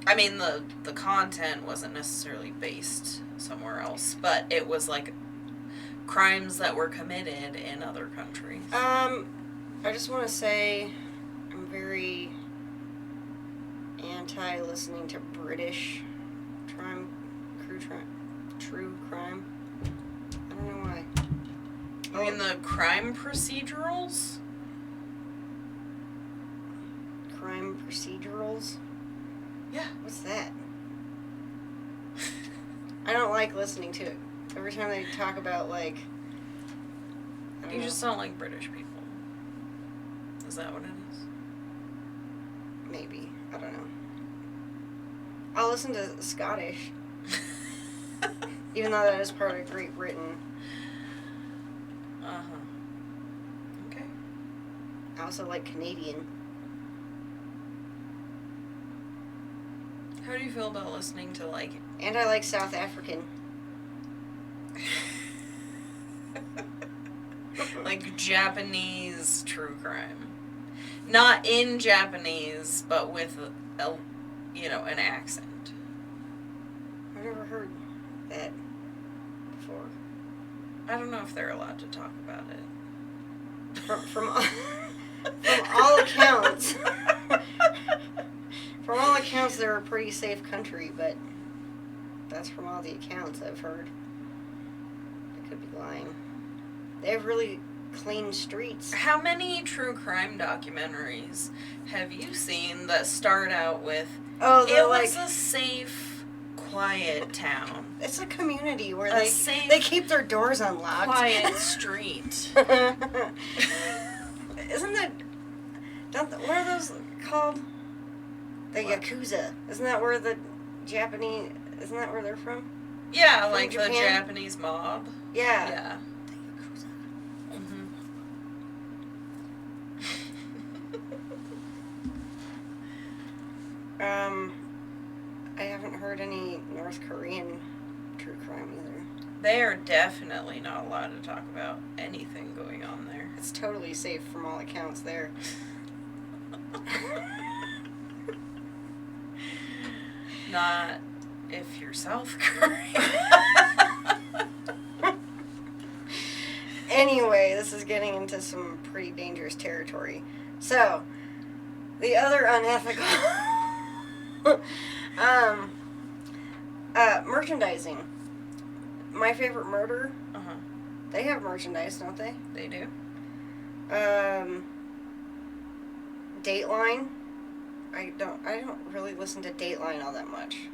I mean, the content wasn't necessarily based somewhere else, but it was, like, crimes that were committed in other countries. I just want to say I'm very anti-listening to British true crime. I don't know why. I mean, the crime procedurals? Crime procedurals? Yeah. What's that? I don't like listening to it. Every time they talk about, like... You just don't like British people. Is that what it is? Maybe. I don't know. I'll listen to Scottish. Even though that is part of Great Britain. Uh-huh. Okay. I also like Canadian. How do you feel about listening to, like... And I like South African. like, Japanese true crime. Not in Japanese, but with, an accent. I've never heard that before. I don't know if they're allowed to talk about it. From all accounts... From all accounts, they're a pretty safe country, but that's from all the accounts I've heard. I could be lying. They have really clean streets. How many true crime documentaries have you seen that start out with, it was a safe, quiet town? It's a community where they keep their doors unlocked. Quiet street. Isn't that... What are those called? The Yakuza. Isn't that where the Japanese... Isn't that where they're from? Yeah, from like Japan? The Japanese mob. Yeah. Yeah. The Yakuza. I haven't heard any North Korean true crime either. They are definitely not allowed to talk about anything going on there. It's totally safe from all accounts there. Not if you're South Korea. Anyway, this is getting into some pretty dangerous territory. So, the other unethical merchandising. My Favorite Murder. Uh-huh. They have merchandise, don't they? They do. Dateline. I don't really listen to Dateline all that much.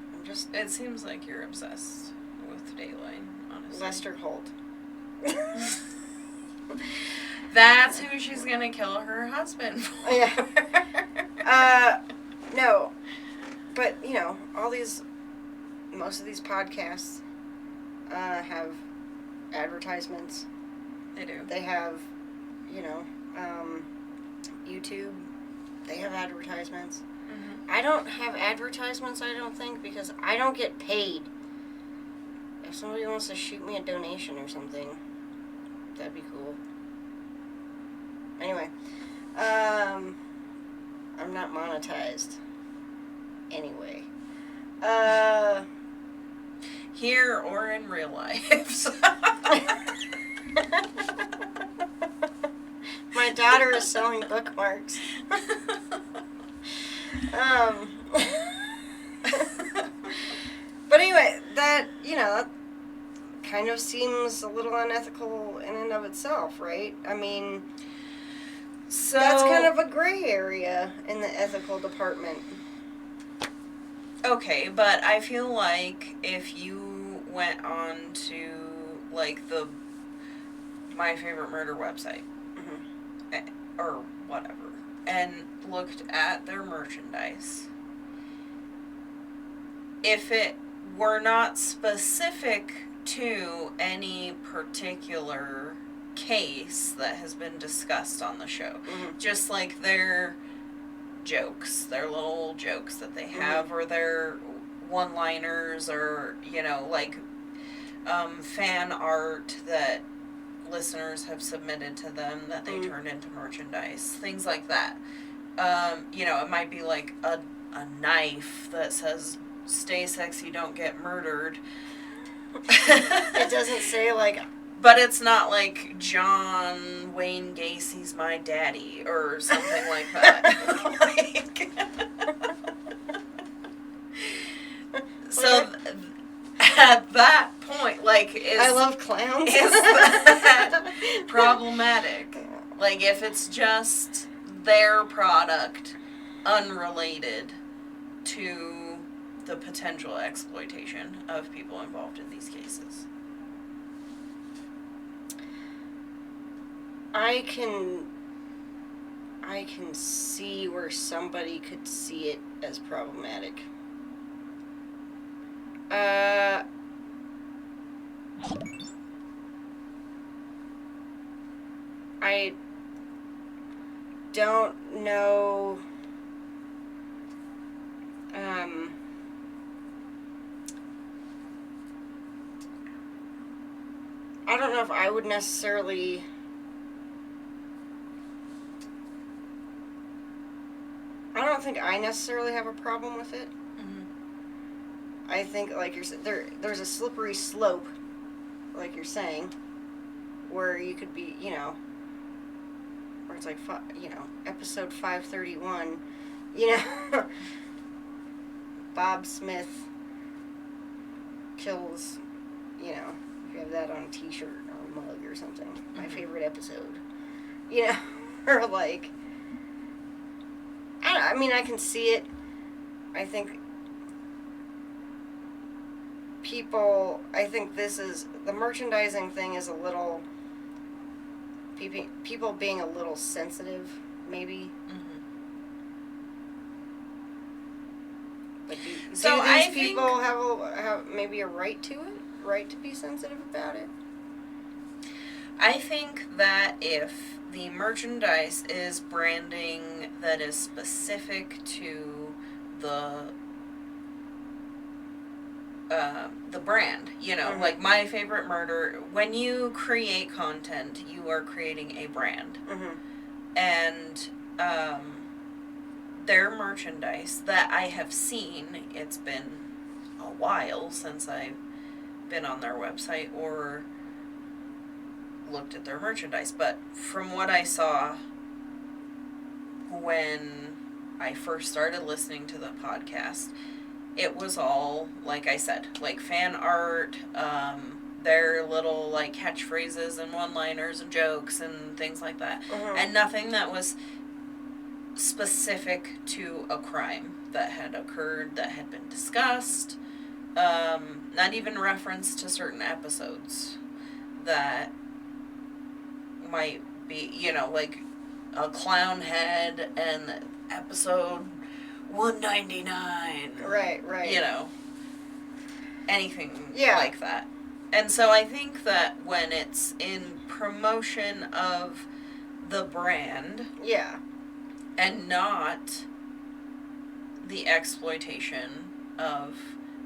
It seems like you're obsessed with Dateline, honestly. Lester Holt. That's who she's gonna kill her husband for. Yeah. No. But, most of these podcasts have advertisements. They do. They have, YouTube. They have advertisements. Mm-hmm. I don't have advertisements, I don't think, because I don't get paid. If somebody wants to shoot me a donation or something, that'd be cool. Anyway, I'm not monetized. Anyway. Here or in real life. My daughter is selling bookmarks. But anyway, that kind of seems a little unethical in and of itself, right? I mean, so that's kind of a gray area in the ethical department. Okay, but I feel like if you went on to, like, the My Favorite Murder website, Mm-hmm. or whatever, and looked at their merchandise, if it were not specific to any particular case that has been discussed on the show, Mm-hmm. just like their jokes, their little jokes that they have, Mm-hmm. or their one-liners, or, like, fan art that listeners have submitted to them that they turned into merchandise, things like that. It might be like a knife that says "Stay sexy, don't get murdered." It doesn't say like. But it's not like John Wayne Gacy's my daddy or something like that. Like, so at that point, like, I love clowns. Is that problematic? Like, if it's just their product, unrelated to the potential exploitation of people involved in these cases. I can see where somebody could see it as problematic. I don't know. I don't know if I would necessarily. I don't think I necessarily have a problem with it. Mm-hmm. I think, like you're saying, there's a slippery slope, like you're saying, where you could be, where it's like, episode 531, Bob Smith kills, if you have that on a t-shirt or a mug or something, my favorite episode, or like, I can see it. I think the merchandising thing is a little, people being a little sensitive, maybe. Mm-hmm. But do So these people have maybe a right to it? Right to be sensitive about it? I think that if the merchandise is branding that is specific to the brand, Mm-hmm. like My Favorite Murder, when you create content, you are creating a brand. Mm-hmm. And their merchandise that I have seen, it's been a while since I've been on their website or looked at their merchandise, but from what I saw when I first started listening to the podcast, it was all, like I said, like fan art, their little like catchphrases and one-liners and jokes and things like that, Mm-hmm. and nothing that was specific to a crime that had occurred, that had been discussed, not even reference to certain episodes that might be, like a clown head and episode 199. Right. Anything Yeah. like that. And so I think that when it's in promotion of the brand, Yeah. and not the exploitation of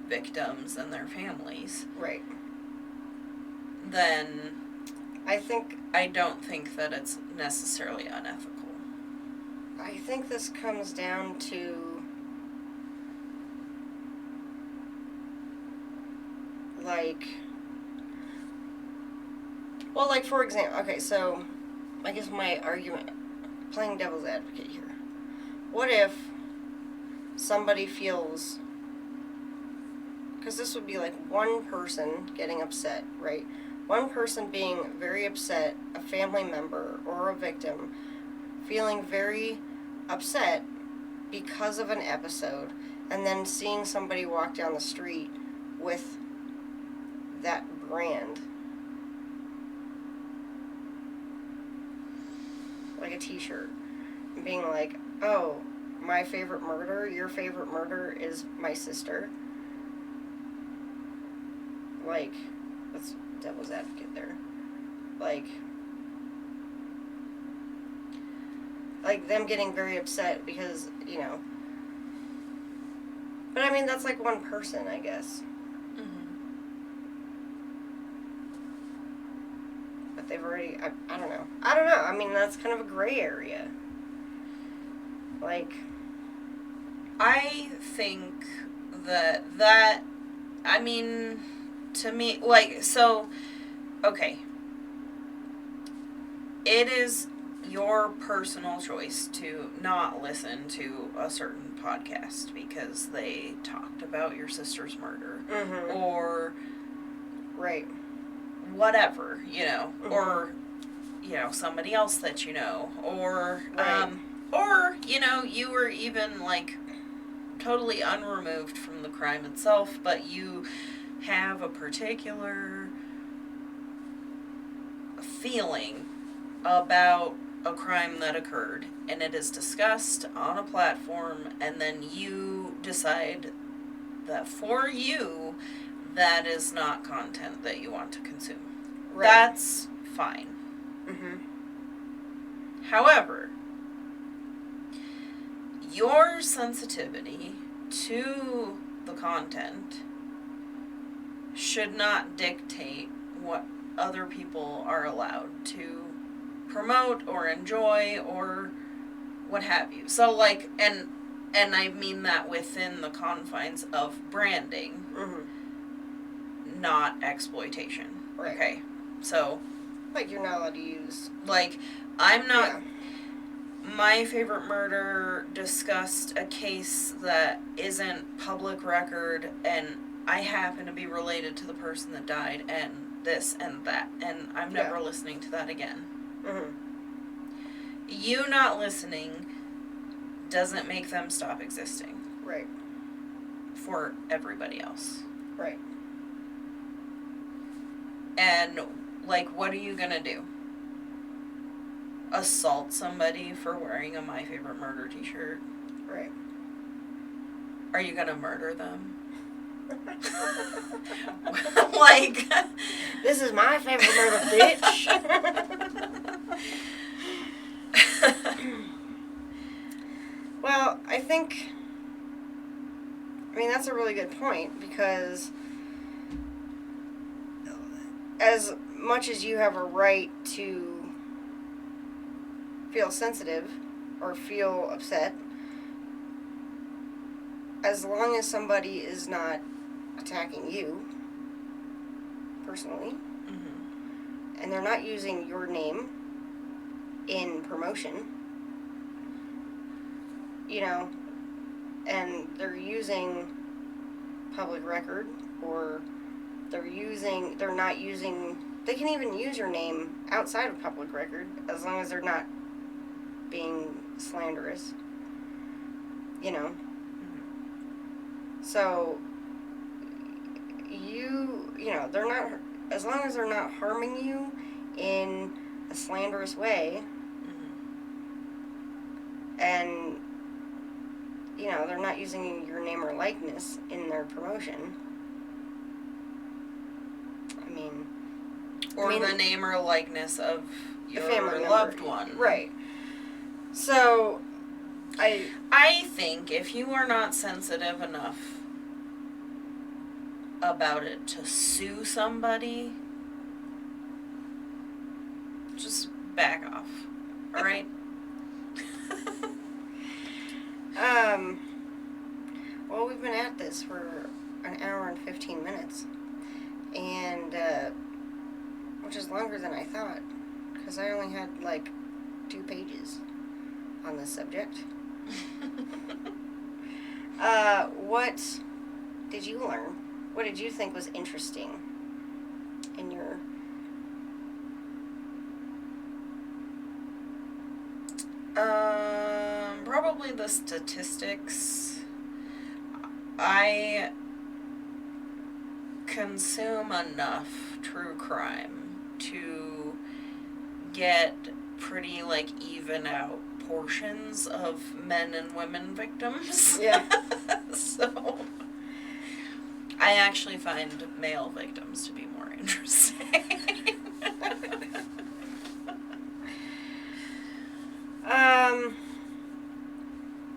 victims and their families, Right. then I don't think that it's necessarily unethical. I think this comes down to like for example, okay, so I guess my argument, playing devil's advocate here, what if somebody feels, because this would be like one person getting upset, right? One person being very upset, a family member or a victim feeling very upset because of an episode, and then seeing somebody walk down the street with that brand, like a t-shirt, and being like, oh, my favorite murder, your favorite murder is my sister. Like, let's devil's advocate there. Like them getting very upset because, you know. But I mean, that's like one person, I guess. Mm-hmm. But they've already, I don't know. I don't know. I mean, that's kind of a gray area. Like, I think that, I mean, to me, like, so, okay. It is your personal choice to not listen to a certain podcast because they talked about your sister's murder. mm-hmm. Or Right. whatever, you know, Mm-hmm. or, you know, somebody else that you know, or, Right. or, you know, you were even, like, totally unremoved from the crime itself, but you have a particular feeling about a crime that occurred, and it is discussed on a platform, and then you decide that for you, that is not content that you want to consume. Right. That's fine. Mm-hmm. However, your sensitivity to the content should not dictate what other people are allowed to promote or enjoy or what have you. So, like, and I mean that within the confines of branding, Mm-hmm. not exploitation. Right. Okay, so, Like, you're not allowed to use. like, I'm not. Yeah. My favorite murder discussed a case that isn't public record, and I happen to be related to the person that died, and this and that, and I'm never listening to that again. Mm-hmm. You not listening doesn't make them stop existing. Right. For everybody else. Right. And, like, what are you gonna do? Assault somebody for wearing a My Favorite Murder t-shirt? Right. Are you gonna murder them? Like, this is my favorite murder, bitch. Well, I mean, that's a really good point, because as much as you have a right to feel sensitive or feel upset, as long as somebody is not attacking you personally, mm-hmm. and they're not using your name in promotion, you know, and they're using public record, or they can even use your name outside of public record, as long as they're not being slanderous, you know. Mm-hmm. So you know, they're not, as long as they're not harming you in a slanderous way, mm-hmm. and, you know, they're not using your name or likeness in their promotion. Or the name or likeness of your family loved member. one. Right. So, I think if you are not sensitive enough about it to sue somebody, just back off. Alright? Well, we've been at this for an hour and 15 minutes. And, which is longer than I thought, because I only had, like, 2 pages on this subject. What did you learn? What did you think was interesting in your... Probably the statistics. I consume enough true crime to get pretty, like, even out portions of men and women victims. Yeah. So I actually find male victims to be more interesting.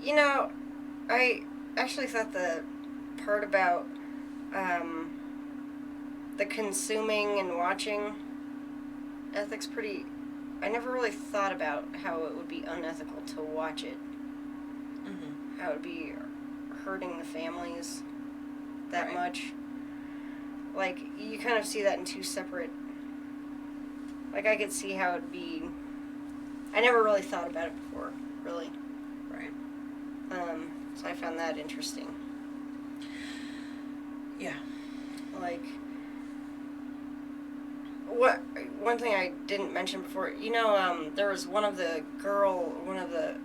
You know, I actually thought the part about the consuming and watching ethics pretty. I never really thought about how it would be unethical to watch it. Mm-hmm. How it would be hurting the families that Right. much. Like, you kind of see that in two separate. Like, I could see how it'd be. I never really thought about it before, really. Right. So I found that interesting. Yeah. Like, one thing I didn't mention before, there was one of the,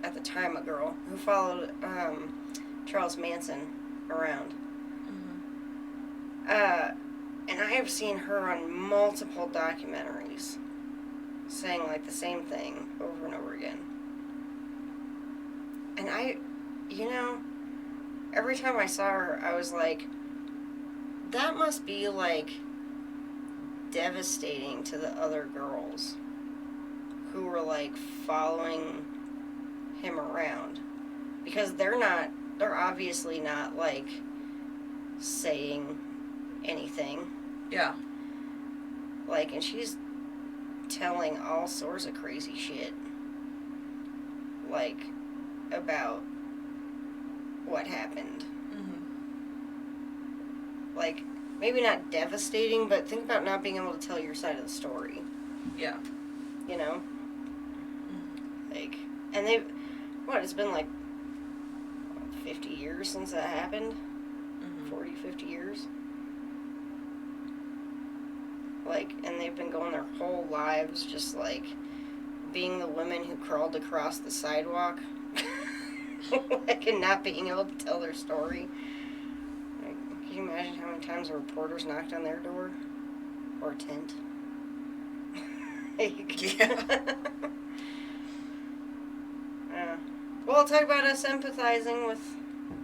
at the time, a girl, who followed, Charles Manson around. Mm-hmm. And I have seen her on multiple documentaries saying, like, the same thing over and over again. And every time I saw her, I was like, that must be, like, devastating to the other girls who were, like, following him around. Because they're obviously not, like, saying anything. Yeah. Like, and she's telling all sorts of crazy shit. Like, about what happened. Mm-hmm. Like, maybe not devastating, but think about not being able to tell your side of the story. Yeah. You know? Mm-hmm. Like, and it's been like 50 years since that happened? Mm-hmm. 40, 50 years? Like, and they've been going their whole lives just, like, being the women who crawled across the sidewalk. Like, and not being able to tell their story. Like, can you imagine how many times the reporters knocked on their door? Or tent? Yeah. Well, I'll talk about us empathizing with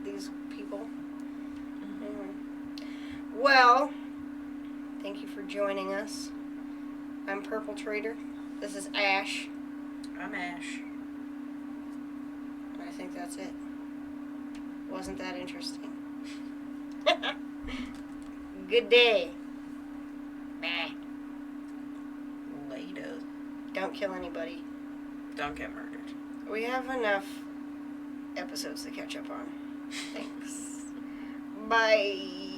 these people. Mm-hmm. Anyway. Well, thank you for joining us. I'm Purple Trader. This is Ash. I'm Ash. And I think that's it. Wasn't that interesting? Good day. Bah. Later. Don't kill anybody. Don't get murdered. We have enough episodes to catch up on. Thanks. Bye.